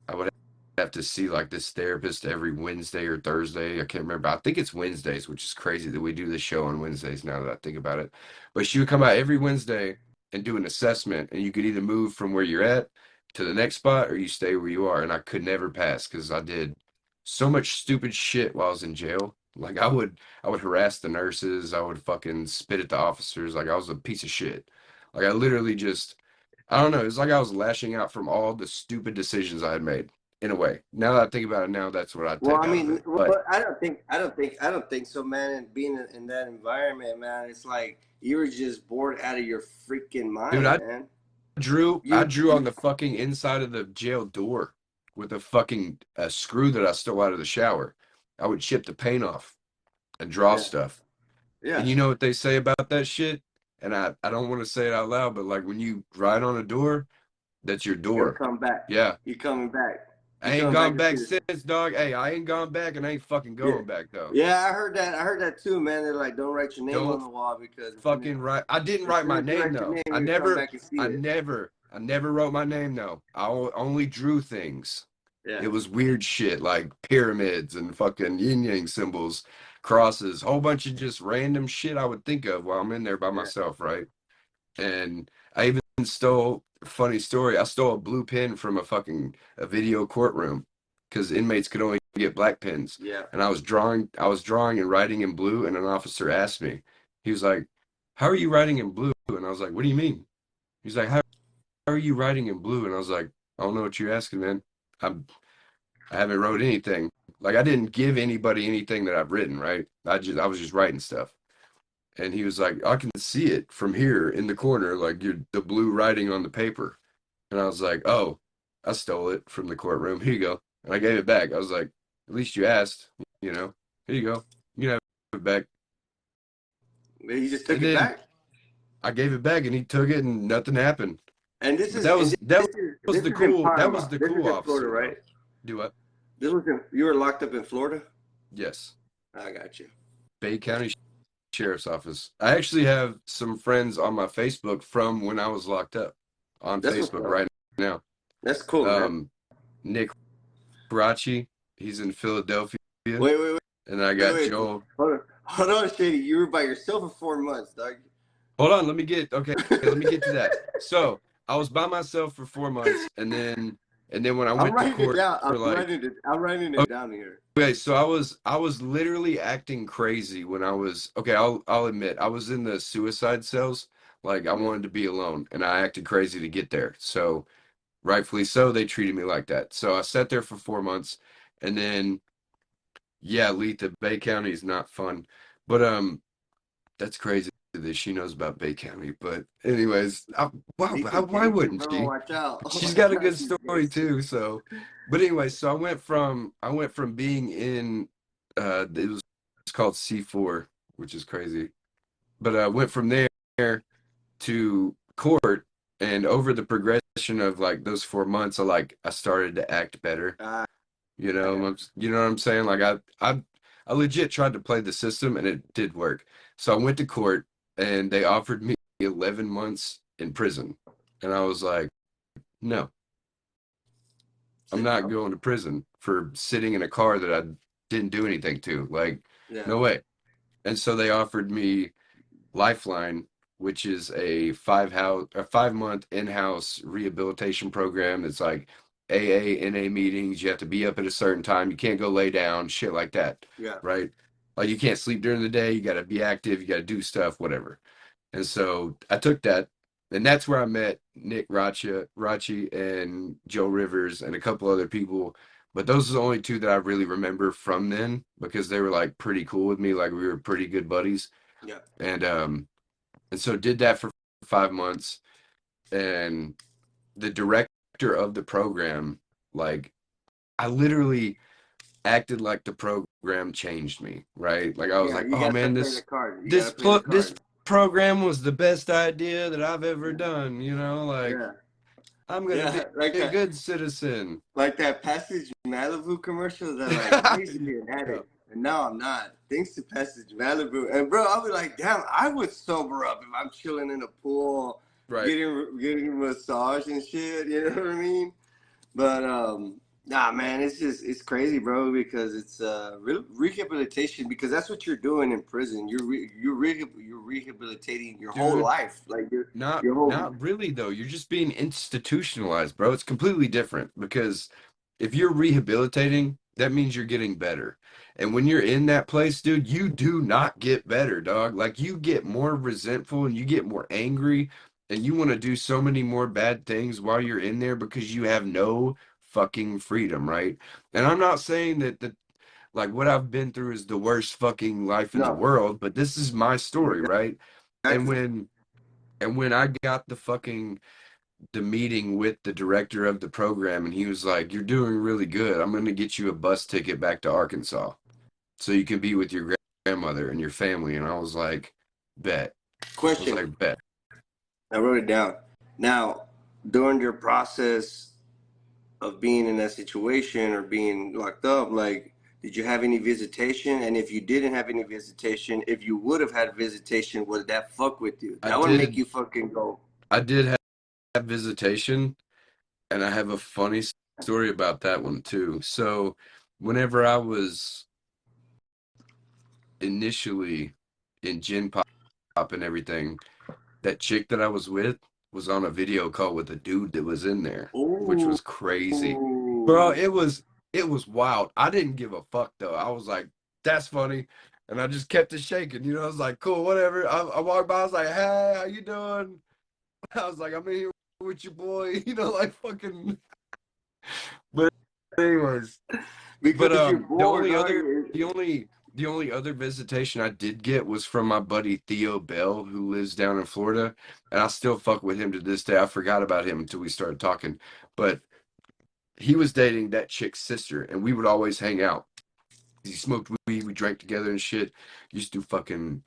I would have to see like this therapist every Wednesday or Thursday. I can't remember. I think it's Wednesdays, which is crazy that we do this show on Wednesdays now that I think about it. But she would come out every Wednesday and do an assessment, and you could either move from where you're at to the next spot or you stay where you are. And I could never pass because I did so much stupid shit while I was in jail. Like I would harass the nurses, I would fucking spit at the officers, like I was a piece of shit. Like I literally just I don't know. It's like I was lashing out from all the stupid decisions I had made. In a way, now that I think about it, now that's what I Well, take I out of mean, it. But I don't think so, man. And being in that environment, man, it's like you were just bored out of your freaking dude, mind, I man. drew, I You, drew on you the fucking inside of the jail door with a fucking screw that I stole out of the shower. I would chip the paint off and draw yeah, stuff. And yeah. you know what they say about that shit? And I don't want to say it out loud, but like when you write on a door, that's your It'll door. come back. Yeah. You coming back. I You ain't coming back gone to see back this. since, dog. Hey, I ain't gone back and I ain't fucking Yeah, going back though. yeah. I heard that. I heard that too, man. They're like, don't write your name on Don't the wall because fucking write. I didn't as write soon my as you name write your though. name, I you come never, back and see I it. never, I never wrote my name though. Only drew things. Yeah, It was weird shit like pyramids and fucking yin yang symbols, crosses, whole bunch of just random shit I would think of while I'm in there by yeah, myself, right? And I even stole, funny story, I stole a blue pen from a video courtroom because inmates could only get black pens. yeah. And I was drawing and writing in blue, and an officer asked me, he was like, how are you writing in blue? And I was like, what do you mean? He's like, how are you writing in blue? And I was like, I don't know what you're asking, man. I'm I haven't wrote anything. Like I didn't give anybody anything that I've written, right? I was just writing stuff. And he was like, I can see it from here in the corner, like the blue writing on the paper. And I was like, oh, I stole it from the courtroom. Here you go. And I gave it back. I was like, at least you asked, you know. Here you go. You can have it back. You just took And it then back. I gave it back and he took it and nothing happened. And But that was this that is was this the is in cool that Panama. was the This is cool in Florida, officer right? though. Do what? You were locked up in Florida. Yes. I got you. Bay County Sheriff's Office. I actually have some friends on my Facebook from when I was locked up on That's what's Facebook up. right now. That's cool, man. Nick Rachi, he's in Philadelphia, Wait, wait, and I wait, got wait. Joel. Hold on, Shady. You were by yourself for 4 months, dog. Hold on, let me get to that. So I was by myself for 4 months, and then when I I'm went to writing it court down. for like I'm writing it down here. okay, so I was literally acting crazy when I was okay, I'll admit I was in the suicide cells. Like I Yeah. wanted to be alone and I acted crazy to get there. So rightfully so, they treated me like that. So I sat there for 4 months And then yeah, Letha, Bay County is not fun. But that's crazy that she knows about Bay County. But anyways, Lisa why gangster, wouldn't bro. she? Watch out. She's Watch got a out. good She's story gangster. too. So, but anyway, so I went from being in it was it's called C4, which is crazy. But I went from there to court, and over the progression of like those 4 months, I started to act better. Ah, You know what I'm saying? Like I legit tried to play the system and it did work. So I went to court and they offered me 11 months in prison. And I was like, no, I'm said not no. going to prison for sitting in a car that I didn't do anything to. Like, Yeah, no way. And so they offered me Lifeline, which is a 5 month in-house rehabilitation program. It's like AA, NA meetings. You have to be up at a certain time. You can't go lay down, shit like that, yeah, right? Like you can't sleep during the day. You got to be active. You got to do stuff, whatever. And so I took that, and that's where I met Nick Rachi and Joe Rivers and a couple other people. But those are the only two that I really remember from then because they were like pretty cool with me. Like we were pretty good buddies. yeah, And so did that for 5 months. And the director of the program, like I literally acted like the program changed me, right? Like I was yeah. like, You oh gotta man, play the card. You this gotta play the this card. program was the best idea that I've ever Yeah, done, like yeah, I'm gonna yeah. be a good citizen. Like that Passage Malibu commercial. They're like, I used to be an Yeah, addict, and now I'm not. Thanks to Passage Malibu. And bro, I'll be like, damn, I would sober up if I'm chilling in a pool, right. getting a massage and shit. You know what I mean? But nah, man, it's crazy, bro, because it's rehabilitation because that's what you're doing in prison. You're rehabilitating your whole Dude, life, like not your whole. not really though. You're just being institutionalized, bro. It's completely different because if you're rehabilitating, that means you're getting better. And when you're in that place, dude, you do not get better, dog. Like you get more resentful and you get more angry and you want to do so many more bad things while you're in there because you have no fucking freedom, right? And I'm not saying that like what I've been through is the worst fucking life in the No, world, but this is my story, right? And exactly. when I got the meeting with the director of the program, and he was like, "You're doing really good. I'm going to get you a bus ticket back to Arkansas so you can be with your grandmother and your family." And I was like, "Bet." I was Question. like, "Bet." I wrote it down. Now, during your process of being in that situation or being locked up, like, did you have any visitation? And if you didn't have any visitation, if you would have had visitation, would that fuck with you? I That would make did. you fucking go. I did have visitation, and I have a funny story about that one too. So, whenever I was initially in Gin Pop and everything, that chick that I was with was on a video call with a dude that was in there, which Ooh. was crazy. Bro, it was wild. I didn't give a fuck though. I was like, that's funny. And I just kept it shaking. I was like, cool, whatever. I walked by, I was like, hey, how you doing? I was like, I'm in here with your boy, like fucking but anyways. But Because you're bored, dog. the only other visitation I did get was from my buddy Theo Bell, who lives down in Florida, and I still fuck with him to this day. I forgot about him until we started talking, but he was dating that chick's sister, and we would always hang out. He smoked weed, we drank together and shit. Used to do fucking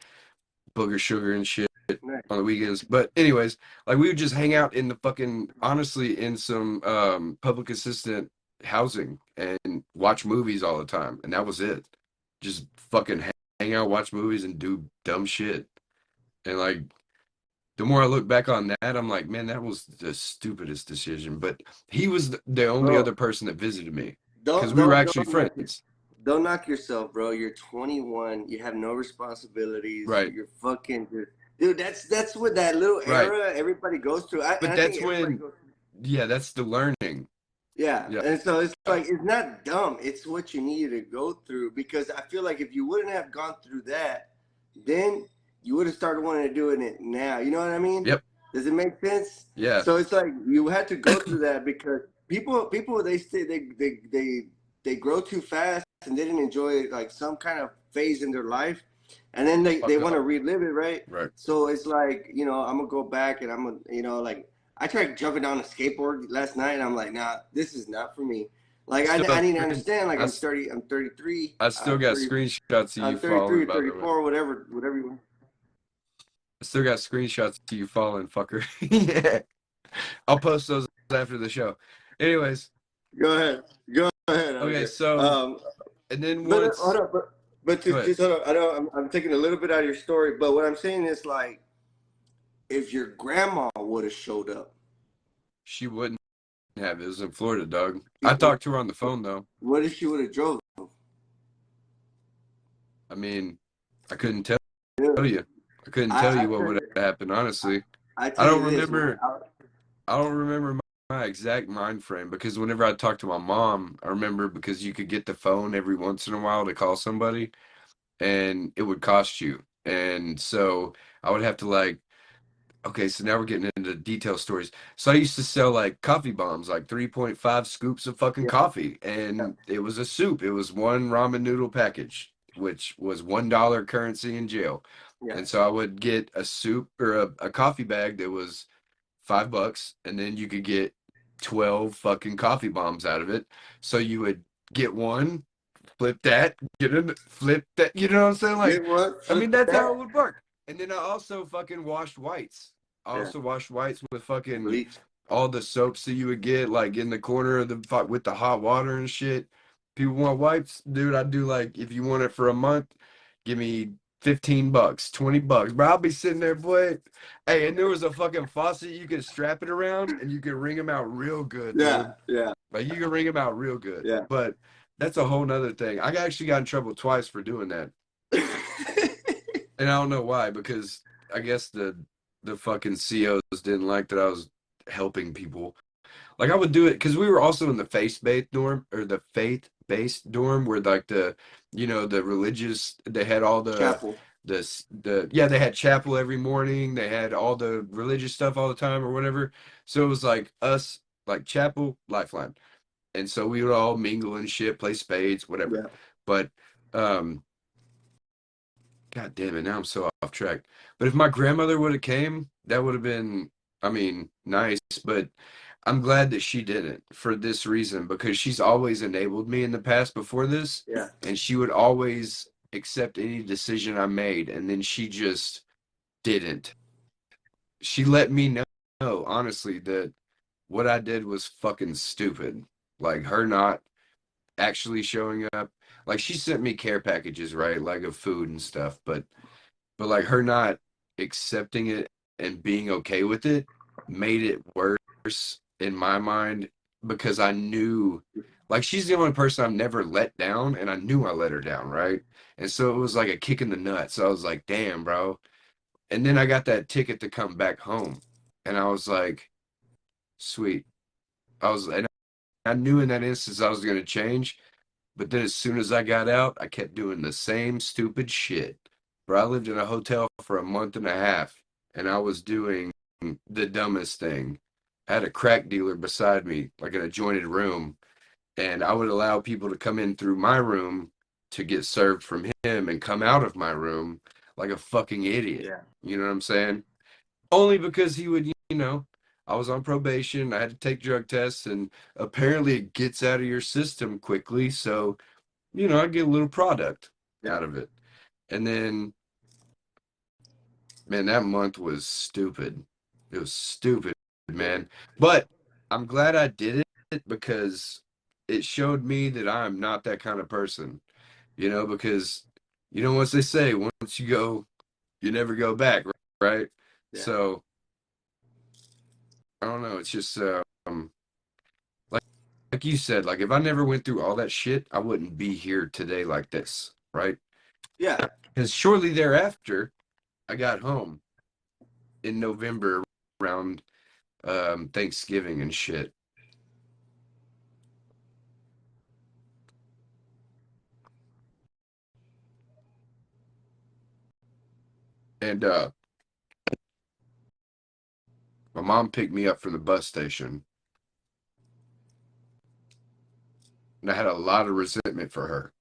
booger sugar and shit Nice. on the weekends. But anyways, like we would just hang out in the fucking honestly in some public assistant housing and watch movies all the time. And that was it. Just fucking hang out, watch movies and do dumb shit. And like the more I look back on that, I'm like, man, that was the stupidest decision. But he was the only Bro, other person that visited me because don't we were don't actually don't knock it. friends. Don't knock yourself, bro. You're 21. You have no responsibilities. Right. You're fucking dude. That's what that little Right. era everybody goes through. And But I think that's everybody when goes. yeah, that's the learning. Yeah, Yeah. and so it's like it's not dumb. It's what you needed to go through because I feel like if you wouldn't have gone through that, then you would have started wanting to doing it now. You know what I mean? Yep. Does it make sense? Yeah. So it's like you had to go through that because people they say they grow too fast and they didn't enjoy like some kind of phase in their life, and then they Fuck want to off. relive it, right? Right. So it's like, I'm gonna go back and I'm gonna, like I tried jumping down a skateboard last night and I'm like, nah, this is not for me. Like I Still, need to understand. Like I, I'm 30, I'm 33, I still got screenshots of you I'm 33 falling, or by the way. 34, whatever you want. I still got screenshots of you falling, fucker. Yeah. I'll post those after the show. Anyways, Go ahead, go ahead. I don't okay, care. so and then But hold once up, but to go ahead. just hold up. I know I'm taking a little bit out of your story, but what I'm saying is like, if your grandma would have showed up, She wouldn't have. It was in Florida, dog. I she, talked to her on the phone though. what if she would have drove? I mean, I couldn't tell Yeah. you. I couldn't tell I you what tell would you, have happened, honestly. I I tell don't you this, man. remember I don't remember my exact mind frame because whenever I talked to my mom, I remember because you could get the phone every once in a while to call somebody and it would cost you. And so I would have to like, okay, so now we're getting into detail stories. So I used to sell like coffee bombs, like 3.5 scoops of fucking Yeah, coffee, yeah, and it was a soup. It was one ramen noodle package, which was $1 currency in jail. yeah. And so I would get a soup or a coffee bag that was $5, and then you could get 12 fucking coffee bombs out of it. So you would get one, flip that, get in, flip that. You know what I'm saying? Like, Get what? I mean, Flip that's how it that? would work. And then I also fucking washed whites. I Yeah, also washed whites with fucking bleach. all the soaps that you would get, like in the corner of the with the hot water and shit. People want wipes, dude. I do like if you want it for a month, give me $15, $20. Bro, I'll be sitting there, boy. Hey, and there was a fucking faucet you could strap it around and you could wring them out real good, Yeah, dude. yeah, Like you can wring them out real good. yeah. But that's a whole nother thing. I actually got in trouble twice for doing that. And I don't know why, because I guess the fucking COs didn't like that I was helping people. Like I would do it because we were also in the faith-based dorm or the faith-based dorm where like the religious they had all Chapel. the they had chapel every morning, they had all the religious stuff all the time or whatever. So it was like us like chapel, lifeline. And so we would all mingle and shit, play spades, whatever. Yeah, But um God damn it, now I'm so off track. But if my grandmother would have came, that would have been, I mean, nice, but I'm glad that she didn't for this reason because she's always enabled me in the past before this, yeah, and she would always accept any decision I made, and then she just didn't. She let me know honestly that what I did was fucking stupid. Like her not actually showing up. Like she sent me care packages, right? Like of food and stuff, but like her not accepting it and being okay with it made it worse in my mind because I knew like she's the only person I've never let down and I knew I let her down, right? And so it was like a kick in the nuts. I was like, damn, bro. And then I got that ticket to come back home. And I was like, sweet. And I knew in that instance I was gonna change. But then as soon as I got out, I kept doing the same stupid shit. Bro, I lived in a hotel for a month and a half, and I was doing the dumbest thing. I had a crack dealer beside me, like in a jointed room, and I would allow people to come in through my room to get served from him and come out of my room like a fucking idiot. yeah, You know what I'm saying? Only because he would, I was on probation, I had to take drug tests, and apparently it gets out of your system quickly, so I get a little product yeah, out of it. And then, man, that month was stupid. It was stupid, man. But I'm glad I did it because it showed me that I'm not that kind of person, because once they say, once you go, you never go back, right? yeah, So I don't know. It's just, like, like you said, like if I never went through all that shit, I wouldn't be here today like this, right? yeah, Because shortly thereafter, I got home in November around Thanksgiving and shit. And my mom picked me up from the bus station. and I had a lot of resentment for her.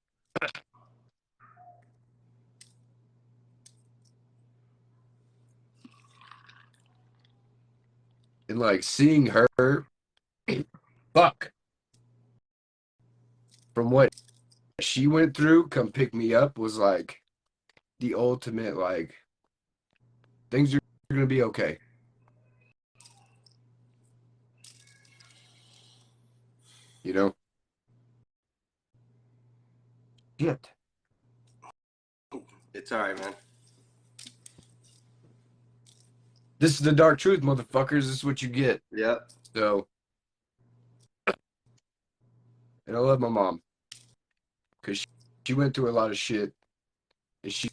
And like seeing her, fuck, from what she went through, come pick me up was like the ultimate, like, things are gonna be okay, you know? Shit. It's all right, man. This is the dark truth, motherfuckers. This is what you get. Yep. So, and I love my mom because she went through a lot of shit, and she's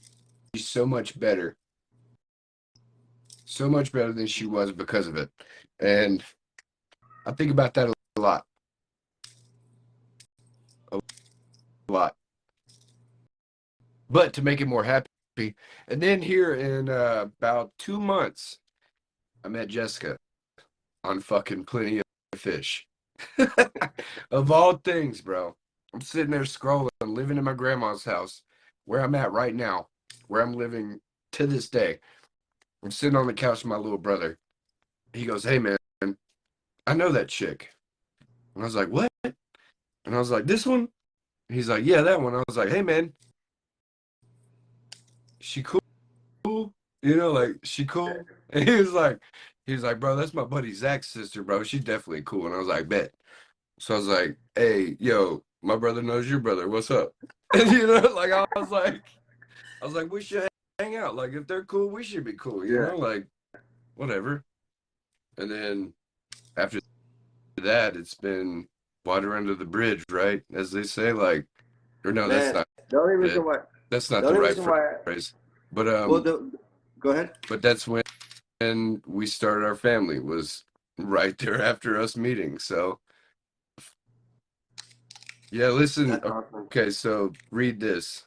so much better than she was because of it. And I think about that a lot, a lot. But to make it more happy, and then here in about 2 months, I met Jessica on fucking Plenty of Fish. Of all things, bro. I'm sitting there scrolling, living in my grandma's house, where I'm at right now, where I'm living to this day. I'm sitting on the couch with my little brother. He goes, "Hey, man, I know that chick." And I was like, "What?" And I was like, "This one?" He's like, "Yeah, that one." I was like, "Hey, man, she cool? Like, she cool?" And he was like, "Bro, that's my buddy Zach's sister, bro. She's definitely cool." And I was like, "Bet." So I was like, "Hey, yo, my brother knows your brother. What's up?" And like I was like, we should hang out. Like, if they're cool, we should be cool, Yeah. like, whatever. And then after that, it's been water under the bridge, right? As they say, like, or no, that's Man, not the only reason it. why, That's not the the only right reason why, phrase. But well, go ahead. that's when we started our family, was right there after us meeting. So yeah, listen. That's awesome. Okay, so read this.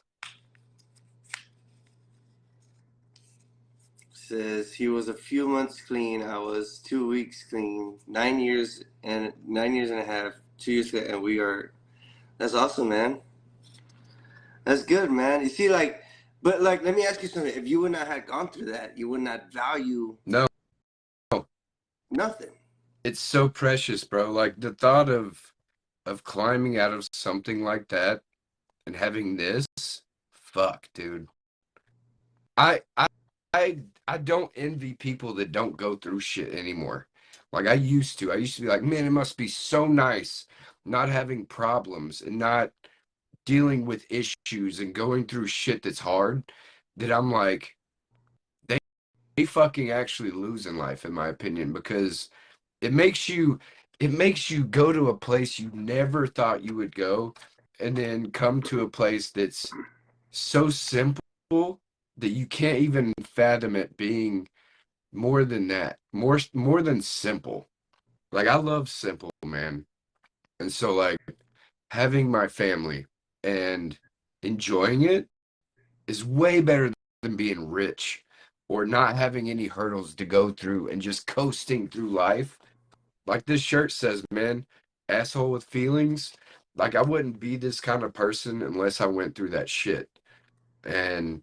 Says he was a few months clean. I was 2 weeks clean. 9 years and 9 years and a half. 2 years and we are. That's awesome, man. That's good, man. You see, like, but like, let me ask you something. If you would not have gone through that, you would not value No, nothing. it's so precious, bro. Like the thought of climbing out of something like that and having this, fuck, dude. I I I don't envy people that don't go through shit anymore. Like I used to. I used to be like, man, it must be so nice not having problems and not dealing with issues and going through shit that's hard. That I'm like, they fucking actually lose in life, in my opinion, because it makes you it makes you go to a place you never thought you would go, and then come to a place that's so simple that you can't even fathom it being more than that, more than simple. Like I love simple, man. And so like having my family and enjoying it is way better than being rich or not having any hurdles to go through and just coasting through life. Like this shirt says, man, asshole with feelings. Like I wouldn't be this kind of person unless I went through that shit. And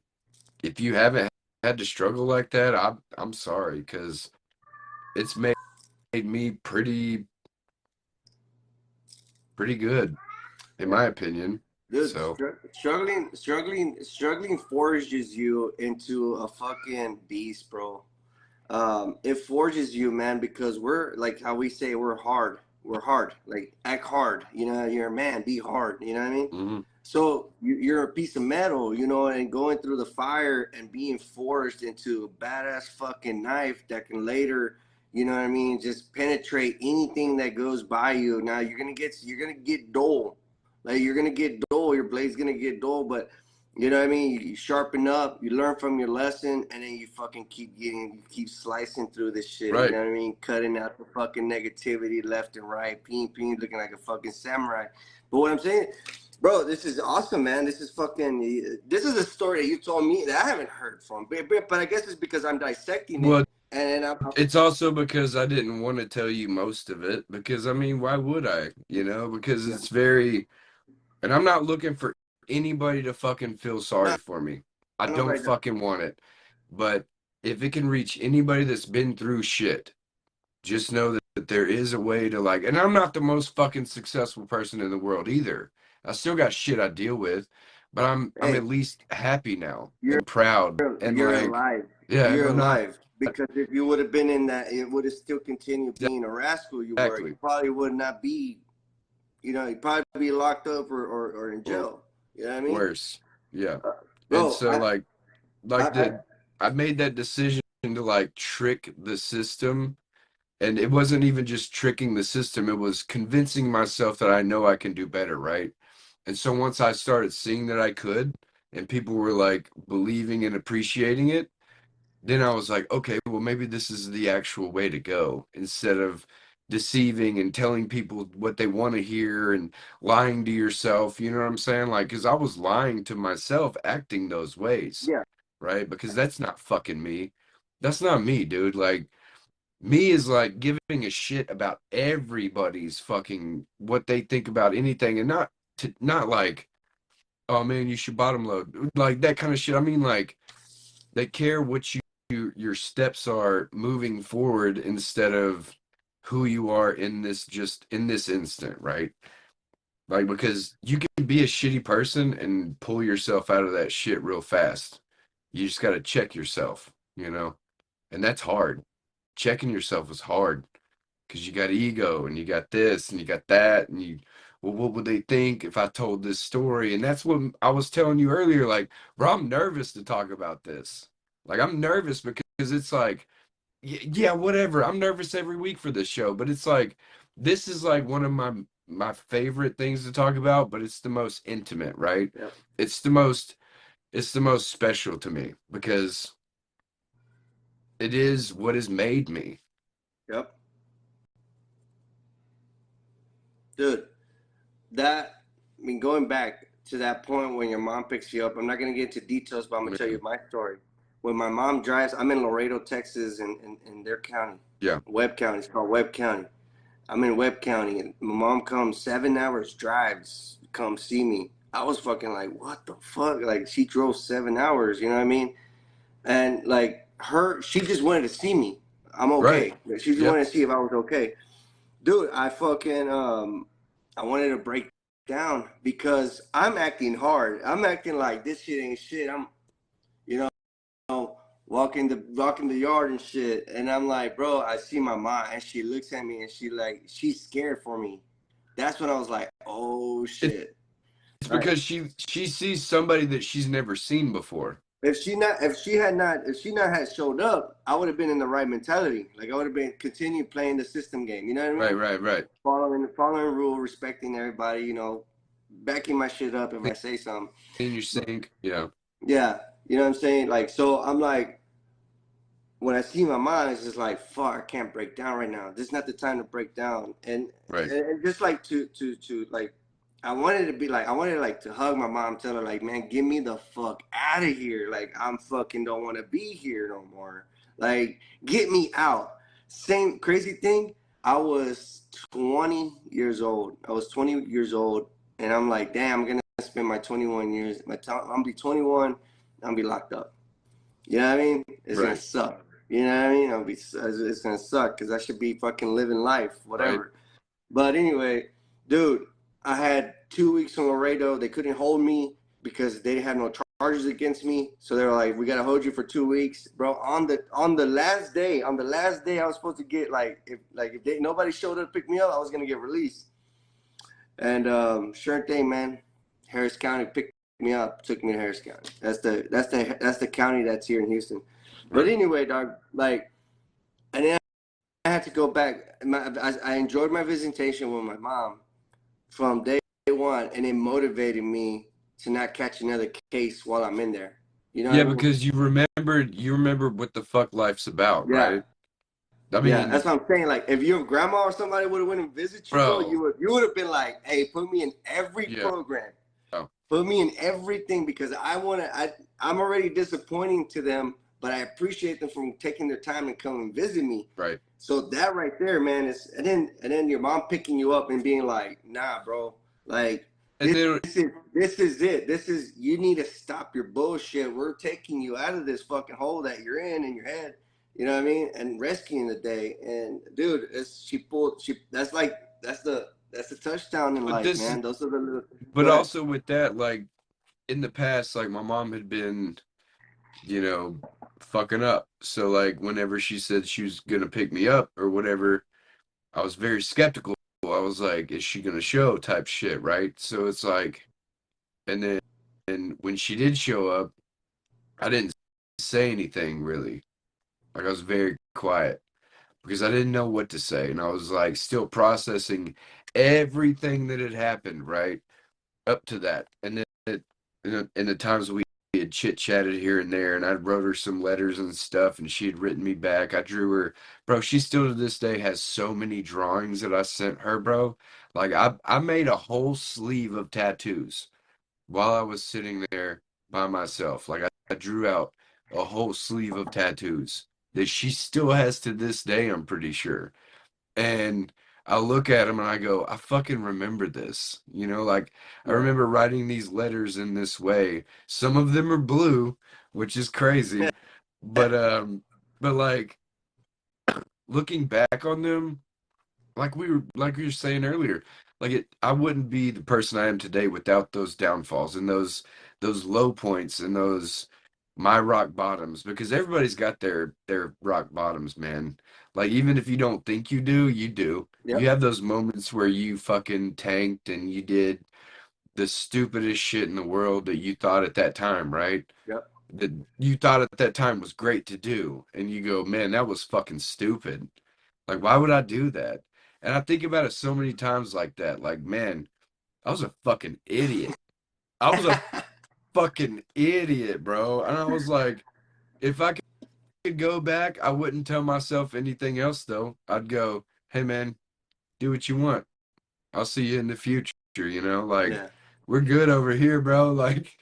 if you haven't had to struggle like that, I'm sorry, because it's made me pretty good, in Yeah. my opinion. Dude, So, struggling forges you into a fucking beast, bro. It forges you, man, because we're like how we say we're hard. We're hard. Like act hard. You're a man. Be hard. You know what I mean? mhm, So you're a piece of metal, and going through the fire and being forged into a badass fucking knife that can later, what I mean, just penetrate anything that goes by you. Now you're gonna get dull, like you're gonna get dull. Your blade's gonna get dull, but you know what I mean. You sharpen up, you learn from your lesson, and then you fucking you keep slicing through this shit. You right. know what I mean? Cutting out the fucking negativity left and right, ping, looking like a fucking samurai. But what I'm saying, bro, this is awesome, man. This is fucking. This is a story that you told me that I haven't heard from, but I guess it's because I'm dissecting it, Well, and it's also because I didn't want to tell you most of it because I mean, why would I? Because yeah, it's very And I'm not looking for anybody to fucking feel sorry No, for me. I don't nobody does. fucking want it. But if it can reach anybody that's been through shit, just know that there is a way to like, and I'm not the most fucking successful person in the world either. I still got shit I deal with, but I'm Hey, at least happy now you're and proud and you're like, alive. yeah, and You're I'm not alive because if you would have been in that, it would have still continued being a rascal you were. You exactly probably would not be. You'd probably be locked up or in or jail. You know what I mean? worse. Yeah. Uh, And bro, so I, like I I made that decision to like trick the system. And it wasn't even just tricking the system, it was convincing myself that I know I can do better, right? And so once I started seeing that I could, and people were like believing and appreciating it, then I was like, okay, well, maybe this is the actual way to go instead of deceiving and telling people what they want to hear and lying to yourself. You know what I'm saying? Like, because I was lying to myself acting those ways, yeah, right? Because that's not fucking me. That's not me, dude. Like, me is like giving a shit about everybody's fucking what they think about anything and not like, oh man, you should bottom load. Like that kind of shit. I mean like they care what your steps are moving forward instead of who you are in this just in this instant, right? Like because you can be a shitty person and pull yourself out of that shit real fast. You just got to check yourself, you know? And that's hard. Checking yourself is hard because you got ego and you got this and you got that and you well what would they think if I told this story? And that's what I was telling you earlier, like bro, I'm nervous to talk about this. Like I'm nervous because it's like yeah, whatever, I'm nervous every week for this show, but it's like this is like one of my favorite things to talk about, but it's the most intimate, right? yep, it's the most it's the most special to me because it is what has made me. yep, dude. That I mean, going back to that point when your mom picks you up, I'm not gonna get into details, but I'm gonna tell Yeah, you my story. When my mom drives, I'm in Laredo, Texas, in their county, yeah, Webb County. It's called Webb County. I'm in Webb County, and my mom comes 7 hours drives, come see me. I was fucking like, what the fuck? Like she drove 7 hours, you know what I mean? And like she just wanted to see me. I'm right, okay. She just yep. wanted to see if I was okay. Dude, I wanted to break down because I'm acting hard. I'm acting like this shit ain't shit. I'm, you know, walking the yard and shit. And I'm like, bro, I see my mom and she looks at me and she's scared for me. That's when I was like, oh shit. It's Right. because she sees somebody that she's never seen before. If she not had showed up, I would have been in the right mentality. Like I would have been continued playing the system game. You know what I Right, mean? right, right. Following rule, respecting everybody. Backing my shit up if I say something. Clean your But sink. Yeah, yeah, you know what I'm saying? Like, so I'm like, when I see my mom, it's just like, fuck, I can't break down right now. This is not the time to break down. right. And just like to like, I wanted like to hug my mom, tell her like, man, get me the fuck out of here. Like, I'm fucking don't want to be here no more. Like, get me out. Same crazy thing. I was 20 years old. I was 20 years old, and I'm like, damn, I'm gonna spend my 21 years. I'm gonna be 21. I'm gonna be locked up. You know what I mean? It's gonna Right, suck. You know what I mean? It's gonna suck because I should be fucking living life, right, whatever. But anyway, dude, I had 2 weeks in Laredo. They couldn't hold me because they had no charges against me. So they were like, "We gotta hold you for 2 weeks, bro." On the last day, I was supposed to get if nobody showed up to pick me up, I was gonna get released. And sure thing, man. Harris County picked me up, took me to Harris County. That's the county that's here in Houston. But right. anyway, dog, like, and then I had to go back. I enjoyed my visitation with my mom from day one, and it motivated me to not catch another case while I'm in there. You know what Yeah, I mean? because you remember what the fuck life's about, Yeah, right? I yeah. mean, That's what I'm saying. Like, if your grandma or somebody would have went and visit you, bro, bro. you would have been like, "Hey, put me in every Yeah, program." oh, Put me in everything because I'm already disappointing to them, but I appreciate them from taking their time and coming visit me. right. So that right there, man, is and then your mom picking you up and being like, nah, bro, like And then, This is it. This is you need to stop your bullshit. We're taking you out of this fucking hole that you're in your head. You know what I mean? And rescuing the day. And dude, she pulled. She that's the touchdown in but life, this, man. Those are the little. but Go ahead. also with that, like in the past, like my mom had been, you know, fucking up. So like whenever she said she was gonna pick me up or whatever, I was very skeptical. I was like, is she gonna show type shit, right? So it's like, and then and when she did show up, I didn't say anything really. Like I was very quiet because I didn't know what to say, and I was like still processing everything that had happened, right? Up to that. And then in the times we had chit chatted here and there, and I wrote her some letters and stuff, and she had written me back. I drew her, bro. She still to this day has so many drawings that I sent her, bro. Like I made a whole sleeve of tattoos while I was sitting there by myself. Like I drew out a whole sleeve of tattoos that she still has to this day, I'm pretty sure. And I look at them and I go, I fucking remember this. You know, like I Yeah. remember writing these letters in this way. Some of them are blue, which is crazy. But like looking back on them, like we were saying earlier, like I wouldn't be the person I am today without those downfalls and those low points and those my rock bottoms, because everybody's got their rock bottoms, man. Like even if you don't think you do, you do. You Yep. have those moments where you fucking tanked and you did the stupidest shit in the world that you thought at that time, right? Yep. That you thought at that time was great to do, and you go, man, that was fucking stupid. Like, why would I do that? And I think about it so many times like that. Like, man, I was a fucking idiot. I was a fucking idiot, bro. And I was like, if I could go back, I wouldn't tell myself anything else, though. I'd go, hey, man, do what you want. I'll see you in the future, you know? Like, Yeah. we're good over here, bro. Like,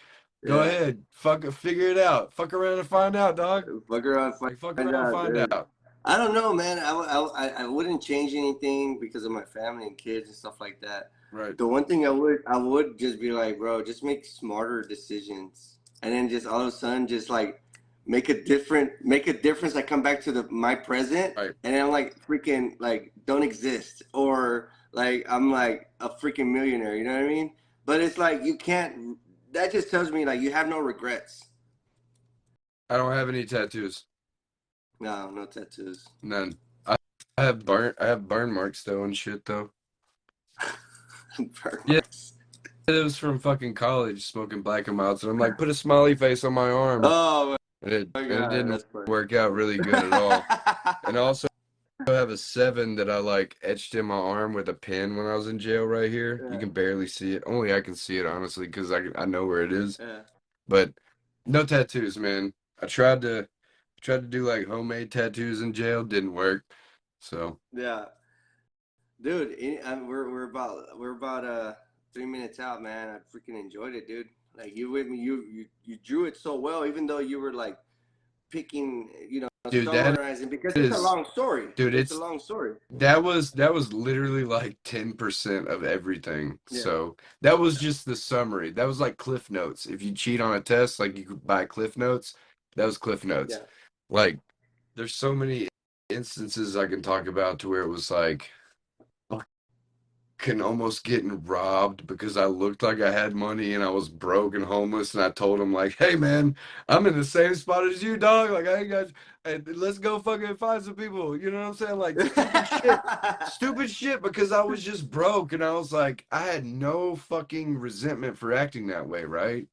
go Yeah. ahead. Fuck it, figure it out. Fuck around and find out, dog. Fuck around, Like, fuck find around and out, find dude. out. I don't know, man. I wouldn't change anything because of my family and kids and stuff like that. Right. The one thing I would just be like, bro, just make smarter decisions, and then just all of a sudden, just like make a difference. I come back to the my present, Right. and I'm like freaking like don't exist, or like I'm like a freaking millionaire. You know what I mean? But it's like you can't. That just tells me like you have no regrets. I don't have any tattoos. No, no tattoos. None. I, I have burn marks though and shit though. Burn Yeah, marks. it was from fucking college smoking black and milds, and I'm like, put a smiley face on my arm, Oh and my it god, didn't that's funny. work out really good at all. And I also have a seven that I like etched in my arm with a pen when I was in jail right here. You Yeah, can barely see it. Only I can see it honestly because I know where it is. yeah, But no tattoos, man. I tried to do like homemade tattoos in jail, didn't work. So yeah. Dude, we're about 3 minutes out, man. I freaking enjoyed it, dude. Like you with me, you drew it so well, even though you were like picking, dude, that summarizing because it's a is long story. dude, It's a it's long story. that was literally like 10% of everything. Yeah, So that was just the summary. That was like Cliff Notes. If you cheat on a test, like you could buy Cliff Notes, that was Cliff Notes. yeah. Like there's so many instances I can talk about to where it was like can almost getting robbed because I looked like I had money and I was broke and homeless, and I told him like, "Hey man, I'm in the same spot as you, dog. Like I ain't got, hey, let's go fucking find some people." You know what I'm saying? Like stupid shit because I was just broke and I was like, I had no fucking resentment for acting that way, right?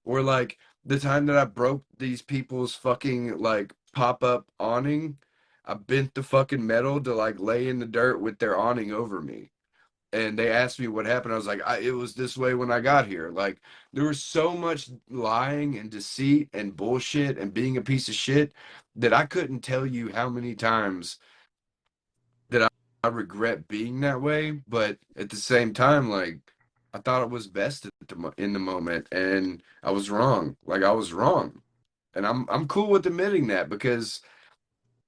Or like the time that I broke these people's fucking like pop-up awning, I bent the fucking metal to like lay in the dirt with their awning over me, and they asked me what happened. I was like, it was this way when I got here. Like, there was so much lying and deceit and bullshit and being a piece of shit that I couldn't tell you how many times that I regret being that way. But at the same time, like, I thought it was best in the moment, and I was wrong. Like, I was wrong, and I'm cool with admitting that because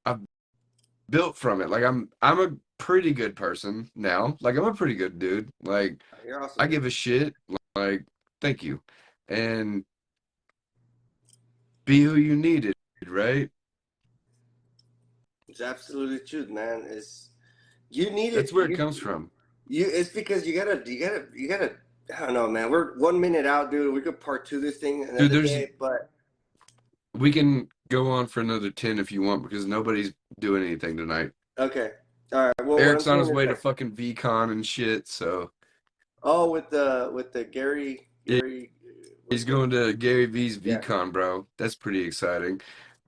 I've built from it. Like, I'm a pretty good person now. Like, I'm a pretty good dude. Like, You're awesome, I dude. give a shit. like, thank you. And be who you needed, right? It's absolutely true, man. It's you need That's it. where it comes from. You. It's because you gotta. I don't know, man. We're 1 minute out, dude. We could part two this thing Dude, another day, but we can go on for another 10 if you want because nobody's doing anything tonight. okay. All right. Well, what I'm Eric's on saying his is way to like, fucking VCon and shit, so oh, with the Gary, he's what's the going to Gary V's yeah. VCon, bro. That's pretty exciting.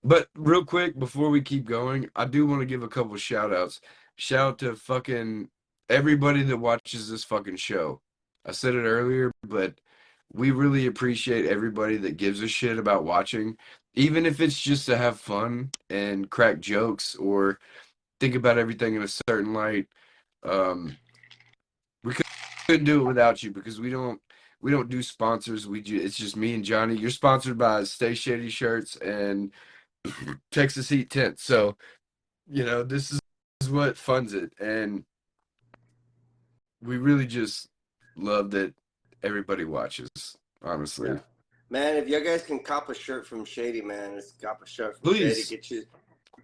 But real quick, before we keep going, I do want to give a couple shout outs. Shout out to fucking everybody that watches this fucking show. I said it earlier, but we really appreciate everybody that gives a shit about watching, even if it's just to have fun and crack jokes or think about everything in a certain light. Um, we couldn't do it without you because we don't do sponsors. It's just me and Johnny. You're sponsored by Stay Shady shirts and Texas Heat Tent. So, this is what funds it. And we really just love that everybody watches, Yeah. honestly. Man, if you guys can cop a shirt from Shady, man, let's cop a shirt from Shady. Please. Get you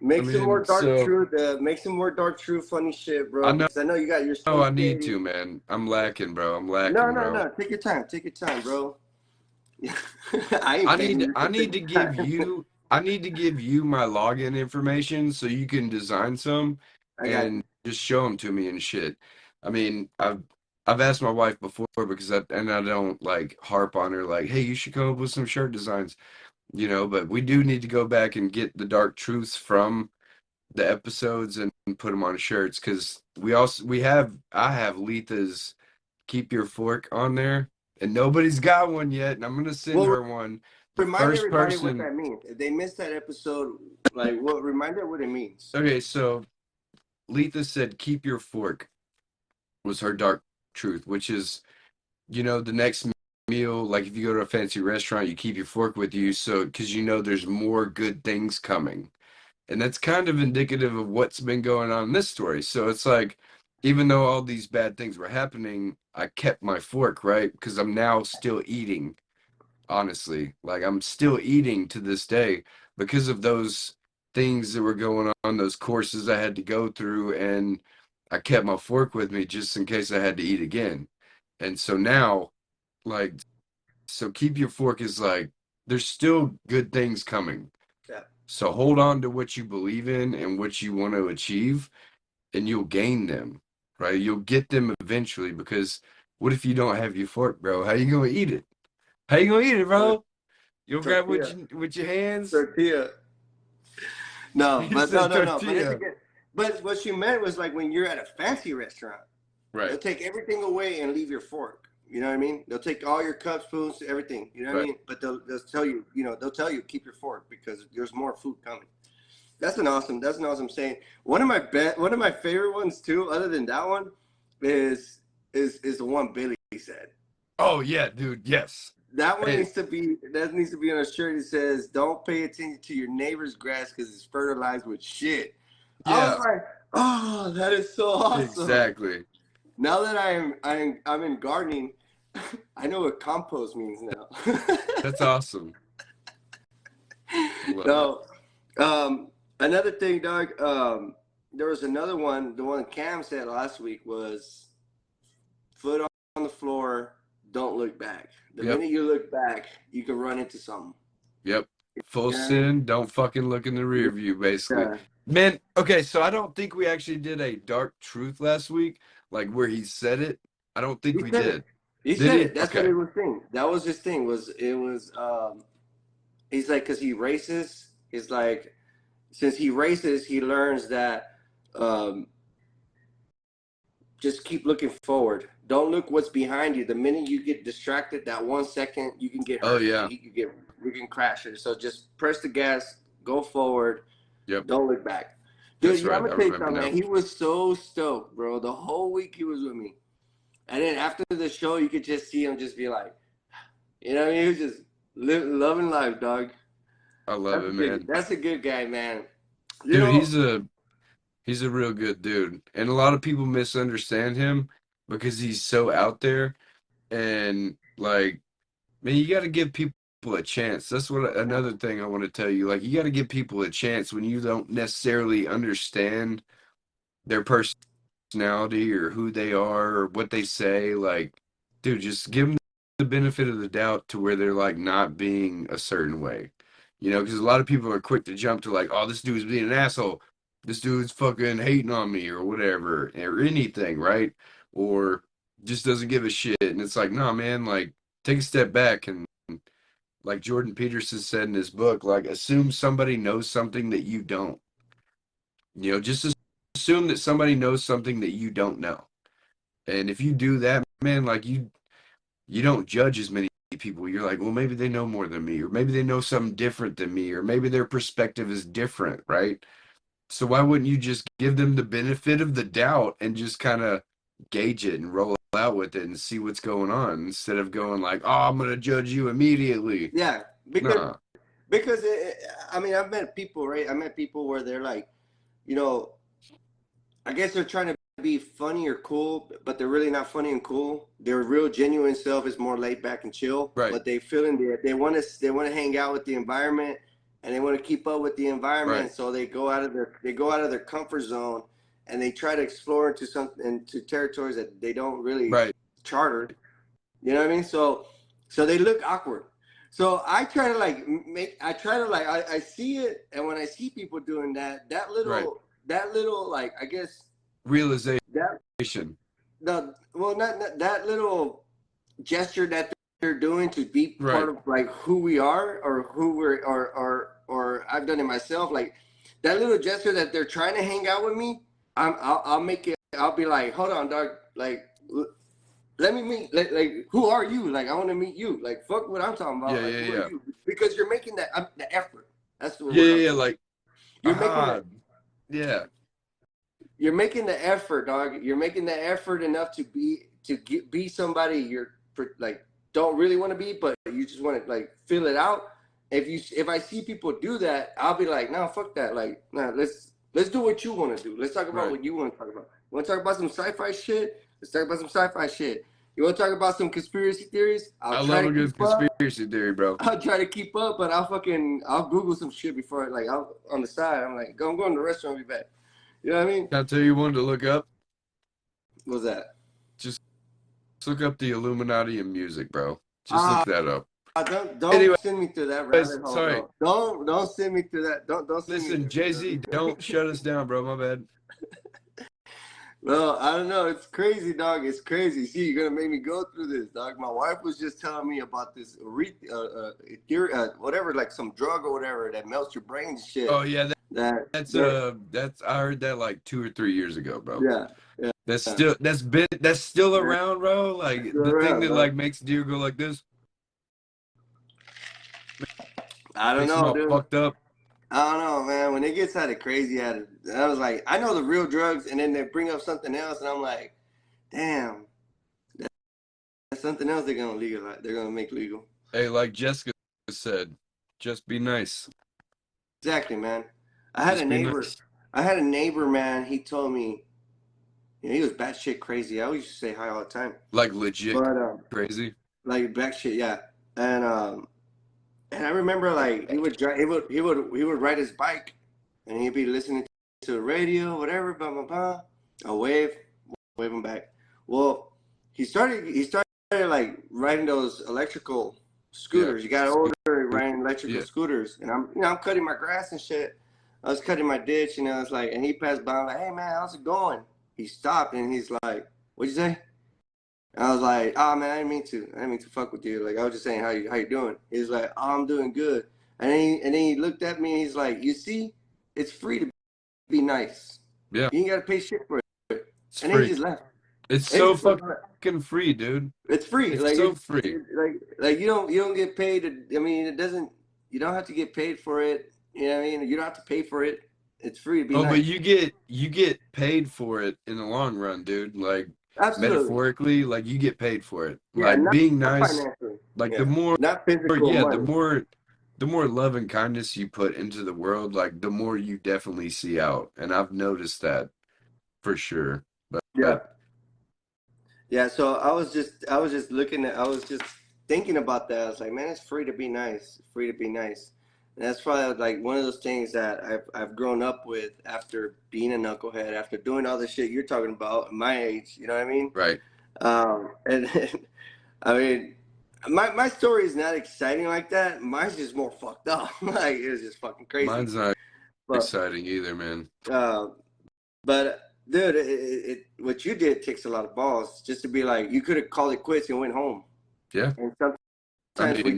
I make some more mean, dark so truth. Make some more dark truth, funny shit, I bro. know Because I know you got your I Stay need Shady. to, man. I'm lacking, bro. I'm No, lacking, no, bro. no. Take your time, bro. I ain't I paying need you I for need to taking give time. you I need to give you my login information so you can design some I got and you. just show them to me and shit. I mean, I've asked my wife before because I don't like harp on her like, hey, you should come up with some shirt designs, but we do need to go back and get the dark truths from the episodes and put them on shirts because I have Letha's Keep Your Fork on there and nobody's got one yet and I'm gonna send Well, her one. The remind first everybody what person. that means. If they missed that episode, like, what? Remind them what it means. Okay, so Letha said keep your fork was her dark truth, which is, the next meal, like if you go to a fancy restaurant, you keep your fork with you so because there's more good things coming. And that's kind of indicative of what's been going on in this story. So it's like, even though all these bad things were happening, I kept my fork, right? Because I'm now still eating, honestly. Like I'm still eating to this day because of those things that were going on, those courses I had to go through, and I kept my fork with me just in case I had to eat again. And so now, like, so keep your fork is like, there's still good things coming. Yeah. So hold on to what you believe in and what you want to achieve, and you'll gain them, right? You'll get them eventually because what if you don't have your fork, bro? How you gonna eat it? How you gonna eat it, Tor- bro? You'll grab Tortilla. with your hands. Tortilla. No, He but no, said no, no. But it's a tortilla. good. But what she meant was like when you're at a fancy restaurant, they'll Right, take everything away and leave your fork. You know what I mean? They'll take all your cups, spoons, everything. You know what I right. mean? But they'll tell you, they'll tell you keep your fork because there's more food coming. That's an awesome saying. One of my favorite ones too, other than that one, is is the one Billy said. Oh yeah, dude. Yes. That one And needs to be on a shirt that says, "Don't pay attention to your neighbor's grass because it's fertilized with shit." I was yeah, like, "Oh, that is so awesome." exactly. Now that I'm in gardening, I know what compost means now. That's awesome. Love it. No, another thing, Doug. There was another one. The one Cam said last week was foot on the floor. Don't look back. The Yep. minute you look back, you can run into something. Yep. Full You know what I mean? sin, don't fucking look in the rear view, basically. Yeah. Man, okay, so I don't think we actually did a dark truth last week, like where he said it. I don't think He we said it. did. He Did said he? it. That's what Okay. it was saying. That was his thing. He's like, because he races. He's like, since he races, he learns that um, just keep looking forward. Don't look what's behind you. The minute you get distracted, that 1 second, you can get Oh hurt. yeah. You can crash it. So just press the gas, go forward, Yep. don't look back. Dude, That's yeah, I'm right. I gonna tell you remember something, now. man. He was so stoked, bro. The whole week he was with me. And then after the show, you could just see him just be like, what I mean? He was just loving life, dog. I love it, man. That's a good guy, man. You Dude, know, he's a real good dude. And a lot of people misunderstand him because he's so out there. And Like, man, you got to give people a chance. That's what another thing I want to tell you. Like, you got to give people a chance when you don't necessarily understand their personality or who they are or what they say. Like, dude, just give them the benefit of the doubt to where they're like not being a certain way. You know, because a lot of people are quick to jump to like, oh, this dude's being an asshole. This dude's fucking hating on me or whatever or anything, right? Or just doesn't give a shit. And it's like, no, man, like take a step back and like Jordan Peterson said in his book, like assume somebody knows something that you don't. You know, just assume that somebody knows something that you don't know. And if you do that, man, like you don't judge as many people. You're like, well, maybe they know more than me, or maybe they know something different than me, or maybe their perspective is different, right? So why wouldn't you just give them the benefit of the doubt and just kind of gauge it and roll out with it and see what's going on instead of going like, oh, I'm gonna judge you immediately. Yeah, because Nah, I mean, I've met people, right? I met people where they're like, you know, I guess they're trying to be funny or cool, but they're really not funny and cool. Their real genuine self is more laid back and chill, right, but they want to hang out with the environment and they want to keep up with the right, environment, so they go out of their comfort zone and they try to explore into territories that they don't really right, charter. You know what I mean? So they look awkward. So I try to like I try to like I see it, and when I see people doing that, right. that little like I guess Realization. that the well not that little gesture that they're doing to be part Right, of like who we are or who we're or I've done it myself, like that little gesture that they're trying to hang out with me. I'll make it. I'll be like, hold on, dog. Like let me meet like who are you? Like I want to meet you. Like fuck what I'm talking yeah, about. Like yeah, who are yeah, you? Because you're making that the effort. That's the yeah, word I'm yeah, yeah. saying. Like, You're making aha, that. yeah, You're making the effort, dog. You're making the effort enough be somebody you're like don't really want to be, but you just want to like fill it out. If I see people do that, I'll be like, no, fuck that. Like, nah, let's do what you want to do. Let's talk about right. what you want to talk about. You want to talk about some sci-fi shit? Let's talk about some sci-fi shit. You want to talk about some conspiracy theories? I'll I try love to a good keep up. conspiracy theory, bro. I'll try to keep up, but I'll Google some shit before like I'll on the side. I'm like, I'm going to the restaurant. I'll be back. You know what I mean? Can I tell you one to look up? What's that? Just look up the Illuminati in music, bro. Just look Uh, that up. don't Anyways, send me through that rabbit hole, sorry. bro. Don't send me through that. Don't send me Listen, there. Jay-Z, don't shut us down, bro. My bad. Well, I don't know. It's crazy, dog. It's crazy. See, you're gonna make me go through this, dog. My wife was just telling me about this whatever, like some drug or whatever that melts your brain and shit. Oh yeah, That that's they're that's I heard that like 2 or 3 years ago, bro. yeah yeah. That's still That's around, bro. Like still the thing around, that dog. like makes deer go like this, I don't makes them know, all dude. fucked up. I don't know, man. When it gets out of crazy, I was like, I know the real drugs, and then they bring up something else, and I'm like, damn, that's something else they're gonna legalize. They're gonna make legal. Hey, like Jessica said, just be nice. Exactly, man. I had a Just be neighbor. nice. I had a neighbor, man. He told me, he was batshit crazy. I always used to say hi all the time, Like legit but crazy. like batshit, yeah. And and I remember like he would drive, he would ride his bike, and he'd be listening to the radio, whatever, blah blah blah. I wave him back. Well, he started like riding those electrical Yeah. scooters. You got Scoot. older riding electrical Yeah. scooters, and I'm cutting my grass and shit. I was cutting my ditch, and I was like, and he passed by. I'm like, hey man, how's it going? He stopped and he's like, what'd you say? And I was like, oh man, I didn't mean to fuck with you. Like I was just saying how you doing. He's like, oh, I'm doing good. And then he looked at me and he's like, you see, it's free to be nice. Yeah. You ain't gotta pay shit for it. It's And then he free. just left. It's And he so just fucking left. fucking free, dude. It's free. It's so free. Like you don't get paid. I mean, it doesn't. You don't have to get paid for it. You know what I mean? You don't have to pay for it. It's free to be Oh, but nice. you get paid for it in the long run, dude. Like Absolutely. metaphorically, like you get paid for it. Yeah, Like being not nice, financially. like Yeah, not physical yeah, money. the more love and kindness you put into the world, like the more you definitely see out. And I've noticed that for sure. Yeah. But Yeah, so I was just looking at I was just thinking about that. I was like, man, it's free to be nice. Free to be nice. And that's probably like one of those things that I've grown up with after being a knucklehead, after doing all the shit you're talking about at my age. You know what I mean? Right. And I mean, my story is not exciting like that. Mine's just more fucked up. Like it was just fucking crazy. Mine's not But exciting either, man. uh, but dude, what you did takes a lot of balls just to be like you could have called it quits and went home. Yeah. And I sometimes mean,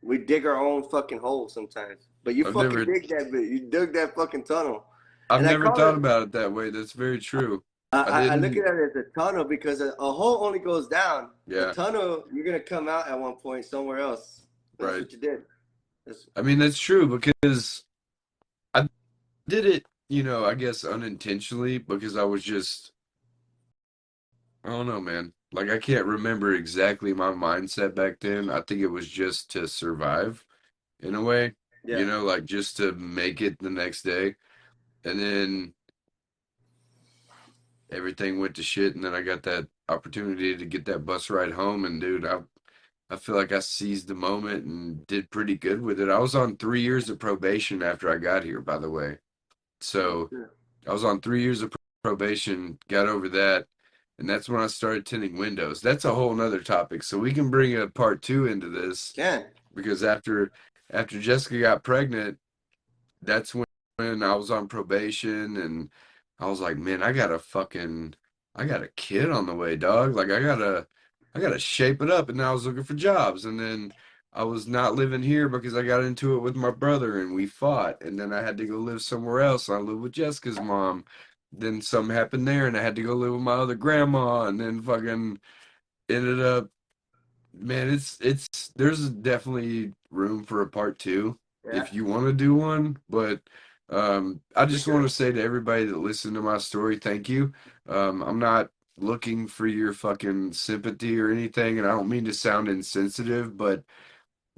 we dig our own fucking hole sometimes. But you I've fucking never dig that bit. You dug that fucking tunnel. I've And I never call thought it about it that way. That's very true. I I look at didn't, it as a tunnel because a hole only goes down. The yeah, tunnel, you're gonna come out at one point somewhere else. That's right. what you did. That's, I mean, that's true because I did it, I guess unintentionally because I was just, I don't know, man. Like I can't remember exactly my mindset back then. I think it was just to survive in a way, yeah. like just to make it the next day. And then everything went to shit and then I got that opportunity to get that bus ride home and dude, I feel like I seized the moment and did pretty good with it. I was on 3 years of probation after I got here, by the way. Oh, So shit. I was on 3 years of probation, got over that, and that's when I started tinting windows. That's a whole nother topic. So we can bring a part two into this Can. because after Jessica got pregnant, that's when I was on probation and I was like, man, I got a kid on the way, dog. Like I gotta shape it up. And then I was looking for jobs. And then I was not living here because I got into it with my brother and we fought. And then I had to go live somewhere else. I lived with Jessica's mom. Then something happened there and I had to go live with my other grandma and then fucking ended up, man, it's there's definitely room for a part two Yeah. if you want to do one, but I For just want to sure. say to everybody that listened to my story, thank you. I'm not looking for your fucking sympathy or anything, and I don't mean to sound insensitive, but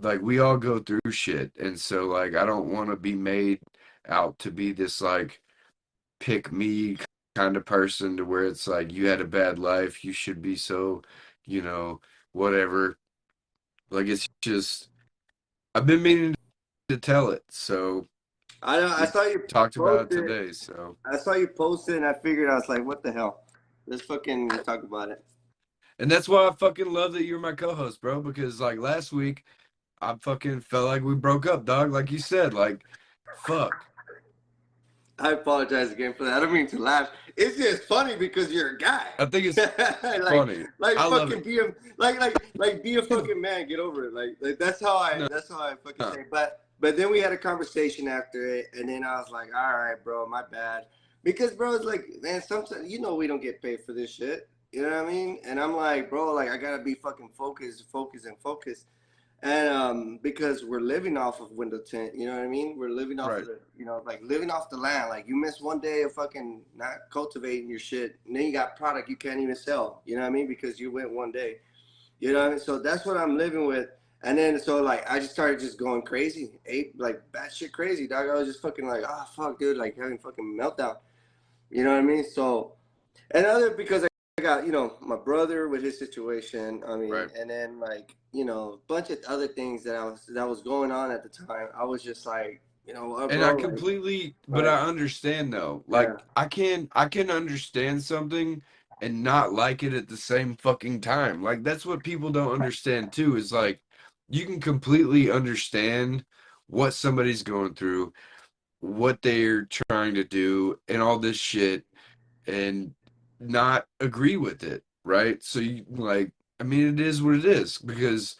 like we all go through shit, and so like I don't want to be made out to be this like pick me kind of person to where it's like you had a bad life, you should be so, you know, whatever. Like it's just I've been meaning to tell it, so I know. I we saw you talked about it posted. today. So I saw you posted, and I figured I was like, what the hell? Let's fucking talk about it. and that's why I fucking love that you're my co-host, bro, because like last week I fucking felt like we broke up, dog, like you said, like fuck. I apologize again for that. I don't mean to laugh. It's just funny because you're a guy. I think it's like, funny. like I love fucking it. be a like be a fucking man. Get over it. Like No, that's how I fucking no, say. But then we had a conversation after it, and then I was like, all right, bro, my bad. Because bro, it's like, man, sometimes we don't get paid for this shit. You know what I mean? And I'm like, bro, like I gotta be fucking focused. And because we're living off of window tint, you know what I mean? We're living off of right. the, like living off the land. Like you miss one day of fucking not cultivating your shit, and then you got product you can't even sell. You know what I mean? Because you went one day. You know what I mean? So that's what I'm living with. And then so like I just started just going crazy, ate like batshit crazy, dog. I was just fucking like, oh fuck, dude, like having fucking meltdown. You know what I mean? So and other because I got my brother with his situation. I mean, Right. and then like a bunch of other things that was going on at the time. I was just like, what, And I bro? completely, but Like I understand though. yeah, Like I can understand something and not like it at the same fucking time. Like that's what people don't understand too, is like you can completely understand what somebody's going through, what they're trying to do, and all this shit, and not agree with it, right? So you like, I mean, it is what it is because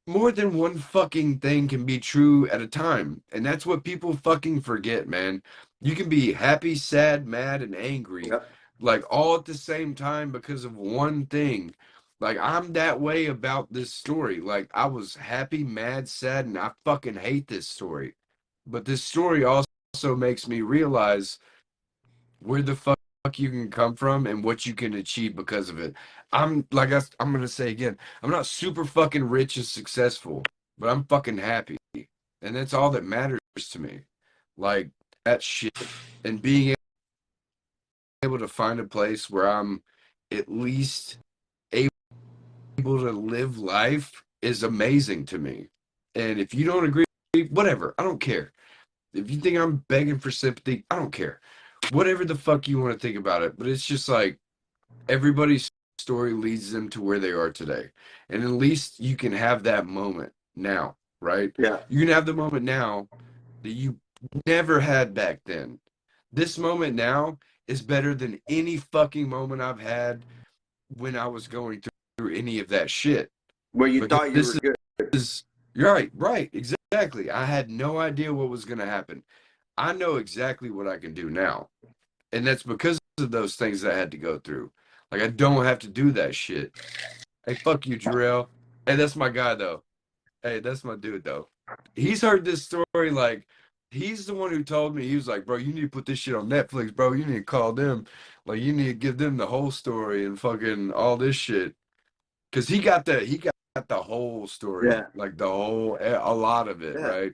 more than one fucking thing can be true at a time. And that's what people fucking forget, man. You can be happy, sad, mad, and angry, yep, like all at the same time because of one thing. Like, I'm that way about this story. Like, I was happy, mad, sad, and I fucking hate this story. But this story also makes me realize where the fuck you can come from and what you can achieve because of it. I'm gonna say again, I'm not super fucking rich and successful, but I'm fucking happy. And that's all that matters to me. Like that shit. And being able to find a place where I'm at least able able to live life is amazing to me. And if you don't agree, whatever, I don't care. If you think I'm begging for sympathy, I don't care. Whatever the fuck you want to think about it. But it's just like everybody's story leads them to where they are today. And at least you can have that moment now, right? Yeah. You can have the moment now that you never had back then. This moment now is better than any fucking moment I've had when I was going through any of that shit. Where you Because thought you this were good. is, you're right, exactly. I had no idea what was going to happen. I know exactly what I can do now. And that's because of those things that I had to go through. Like, I don't have to do that shit. Hey, fuck you, Jarrell. Hey, that's my guy, though. Hey, that's my dude, though. He's heard this story, like, he's the one who told me, he was like, bro, you need to put this shit on Netflix, bro. You need to call them. Like, you need to give them the whole story and fucking all this shit. Because he got the whole story, Yeah. like a lot of it, Yeah. right?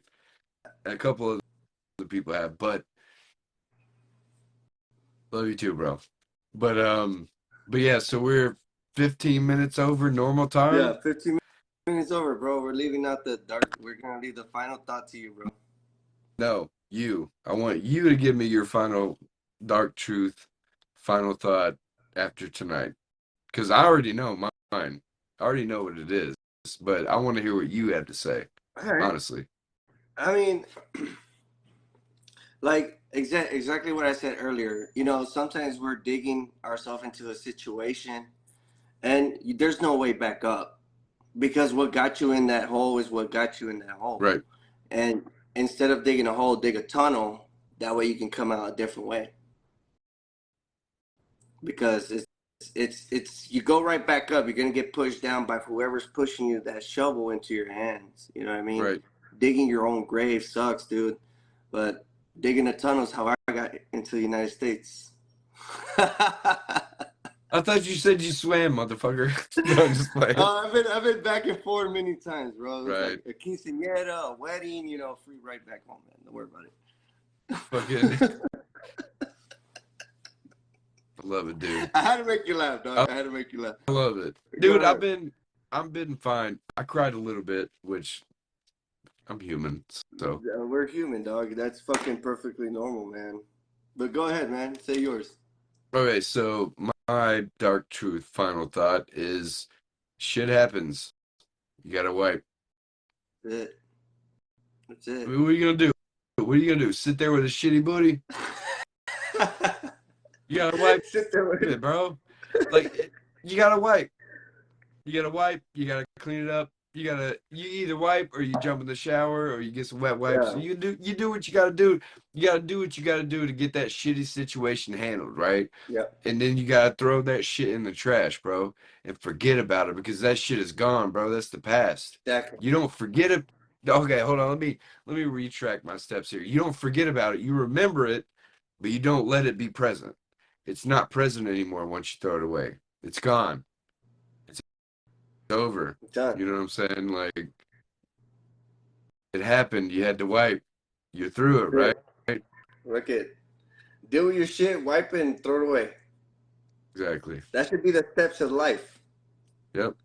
And a couple of the people have, but love you too, bro. But yeah, so we're 15 minutes over normal Yeah. time. 15 minutes over, bro. We're leaving out the dark. We're gonna leave the final thought to you, bro. No, you. I want you to give me your final dark truth, final thought after tonight. Because I already know mine. I already know what it is, but I want to hear what you have to say, All right. honestly. I mean, like exactly what I said earlier. You know, sometimes we're digging ourselves into a situation, and there's no way back up because what got you in that hole is what got you in that hole. Right, And instead of digging a hole, dig a tunnel. That way you can come out a different way. Because it's you go right back up. You're gonna get pushed down by whoever's pushing you that shovel into your hands. You know what I mean? right. Digging your own grave sucks, dude. But digging a tunnel is how I got into the United States. I thought you said you swam, motherfucker. No, I'm just playing. I've been back and forth many times, bro. It's Right. like a quinceañera, a wedding, you know, free right back home, man. Don't worry about Fucking, it. I love it, dude. I had to make you laugh, dog. I, I had to make you laugh. I love it. Go Dude, ahead. I've been fine. I cried a little bit, which I'm human, so. We're human, dog. That's fucking perfectly normal, man. But go ahead, man. Say yours. Okay, so my dark truth final thought is shit happens. You gotta wipe. That's it. That's I it. mean, what are you gonna do? What are you gonna do? Sit there with a shitty booty? You gotta wipe Sit there with it, bro. Like, you gotta wipe. You gotta wipe. You gotta clean it up. You either wipe or you jump in the shower or you get some wet wipes. yeah. You do what you gotta do. You gotta do what you gotta do to get that shitty situation handled, right? Yep. And then you gotta throw that shit in the trash, bro, and forget about it because that shit is gone, bro. That's the past. Exactly. You don't forget it. Okay, hold on. Let me retract my steps here. You don't forget about it. You remember it, but you don't let it be present. It's not present anymore once you throw it away. It's gone. It's over. Done. You know what I'm saying? Like, it happened. You had to wipe. You're through it, Yeah. right? Look it. Deal with your shit, wipe it, and throw it away. Exactly. That should be the steps of life. Yep.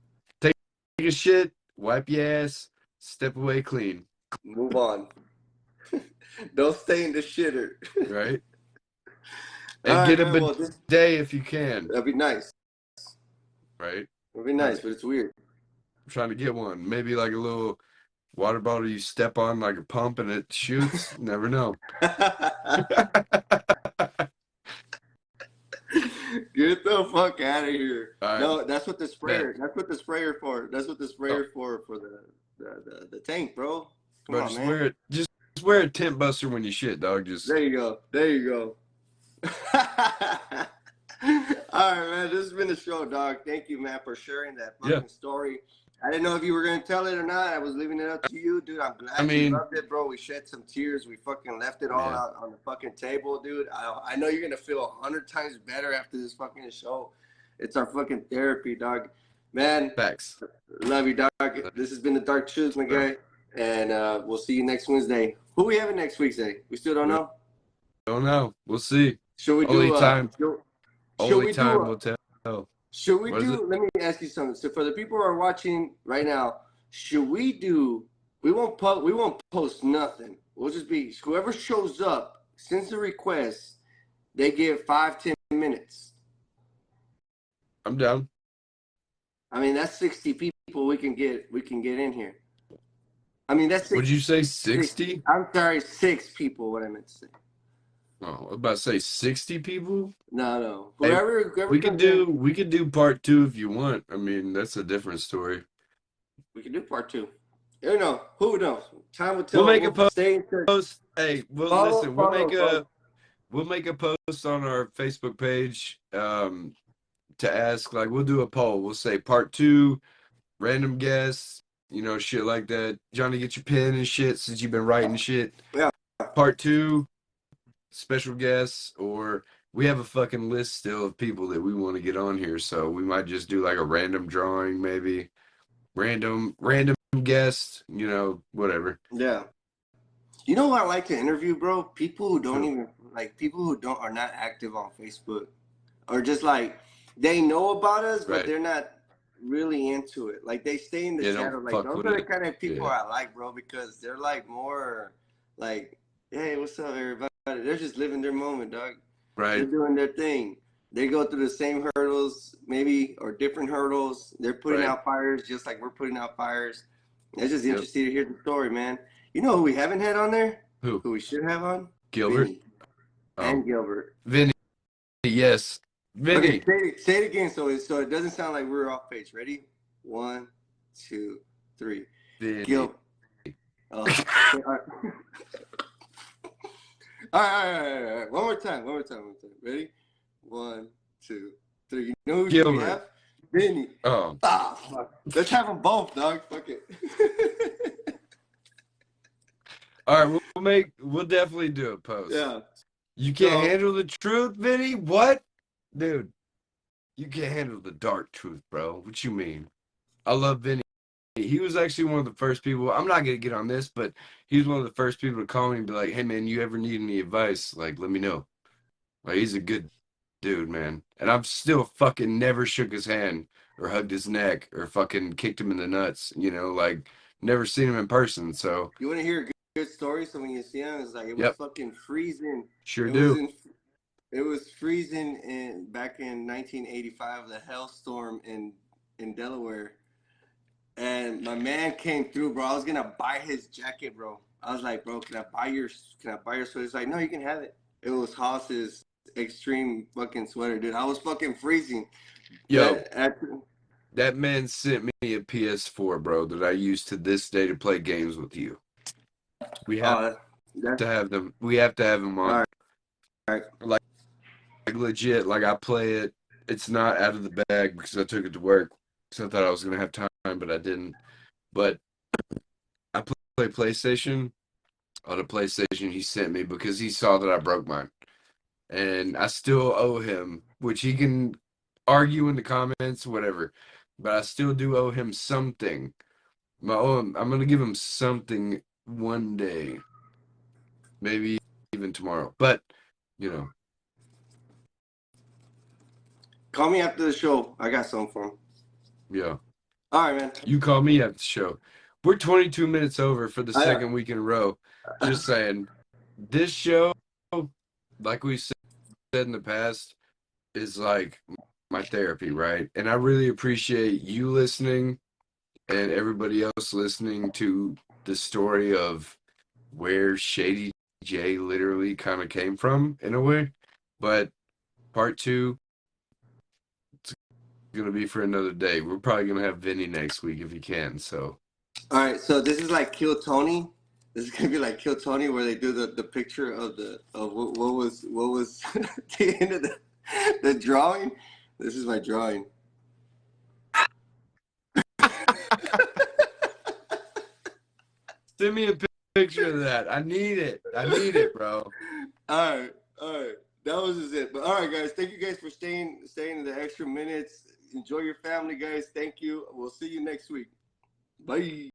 Take a shit, wipe your ass, step away clean, Move on. Don't stay in the shitter. right? All And right, get a man. Well, this bidet if you can, that'd be nice. right? It'd be Trying nice, to, but it's weird. trying to get one. Maybe like a little water bottle you step on like a pump and it shoots. Never know. Get the fuck out of here. All right, No, that's what the bet. sprayer. That's what the sprayer for. That's what the Oh, sprayer for the tank, bro. Come bro, on, just man. wear it. Just wear a tent buster when you shit, dog. There Just you go. There you go. All right, man. This has been the show, dog. Thank you, man, for sharing that yeah. fucking story. I didn't know if you were gonna tell it or not. I was leaving it up to you, dude. I'm I glad you mean, loved it, bro. We shed some tears. We fucking left it all man, out on the fucking table, dude. I know you're gonna feel 100 times better after this fucking show. It's our fucking therapy, dog. Man, facts, love you, dog. This has been the Dark Truth, my bro. guy. And we'll see you next Wednesday. Who we having next Wednesday? We still don't We know. don't know. We'll see. Should we Only do time, should only we do time will tell. Should we What is it? do? Let me ask you something. So for the people who are watching right now, should we do? We won't post nothing. We'll just be whoever shows up, sends a request. They get 5-10 minutes. I'm down. I mean, that's 60 people we can get. We can get in here. I mean, that's Would six. you say Six. 60? I'm sorry, 6 people. What I meant to say. Oh, I was about to say 60 people. No, no. Hey, Whoever we could comes in, do part two if you want. I mean, that's a different story. we can do part two. You know, who knows? Time will We'll tell. make a We'll stay in touch. post. Hey, we'll Follow, listen. follow, follow. We'll make a post on our Facebook page to ask. Like, we'll do a poll. We'll say part two, random guests, shit like that. Johnny, get your pen and shit since you've been writing shit. Yeah. Part two, special guests, or we have a fucking list still of people that we want to get on here. So we might just do like a random drawing, maybe random guest, whatever. Yeah. You know what I like to interview, bro? People who don't Who? even people who don't are not active on Facebook, or just like they know about us, but Right. they're not really into it. Like they stay in the Yeah, shadow. don't Like fuck those with are the it. kind of people Yeah. I like, bro, because they're like more like, hey, what's up, everybody? They're just living their moment, dog. They're Right. doing their thing. They go through the same hurdles, maybe, or different hurdles. They're putting Right. out fires just like we're putting out fires. It's just Yep. interesting to hear the story, man. You know who we haven't had on there? Who? Who we should have on? Gilbert? Vinny Oh, and Gilbert. Vinny. Yes. Okay, Vinny. say it again so it doesn't sound like we're off page. Ready? 1, 2, 3. Vinny. Gil. Okay, all right. All right. One more time. Ready? 1, 2, 3. You know who should we Gilbert. have? Vinny. Oh. Ah, fuck. Let's have them both, dog. Fuck it. All right, we'll definitely do a post. Yeah. You can't So- handle the truth, Vinny? What? Dude, you can't handle the dark truth, bro. What you mean? I love Vinny. He was actually one of the first people. I'm not gonna get on this, but he was one of the first people to call me and be like, "Hey, man, you ever need any advice? Like, let me know." Like, he's a good dude, man. And I've still fucking never shook his hand or hugged his neck or fucking kicked him in the nuts. Like never seen him in person. So You want to hear a good story? So when you see him, it's like it was Yep. fucking freezing. Sure It do. It was freezing back in 1985, the hailstorm in Delaware. And my man came through, bro. I was gonna buy his jacket, bro. I was like, bro, can I buy your sweater? He's like, no, you can have it. It was Haas's extreme fucking sweater, dude. I was fucking freezing. Yo, that man sent me a PS4, bro, that I use to this day to play games with you. We have to have them. We have to have them on. All right. Like legit, like I play it. It's not out of the bag because I took it to work. So I thought I was gonna have time, but I didn't. But I play PlayStation on a PlayStation he sent me because he saw that I broke mine. And I still owe him, which he can argue in the comments, whatever. But I still do owe him something. I'm gonna give him something one day, maybe even tomorrow. But Call me after the show. I got something for him. yeah. All right, man. You call me after the show. We're 22 minutes over for the second week in a row. Just saying, this show, like we said in the past, is like my therapy, right? And I really appreciate you listening and everybody else listening to the story of where Shady J literally kind of came from in a way. But part two, it's gonna be for another day. We're probably gonna have Vinny next week if he can. So all right, so this is like Kill Tony. This is gonna be like Kill Tony, where they do the picture of what was the end of the drawing. This is my drawing. send me a picture of that. I need it. I need it, bro. All right. That was just it. But all right, guys, thank you guys for staying the extra minutes. Enjoy your family, guys. Thank you. We'll see you next week. Bye.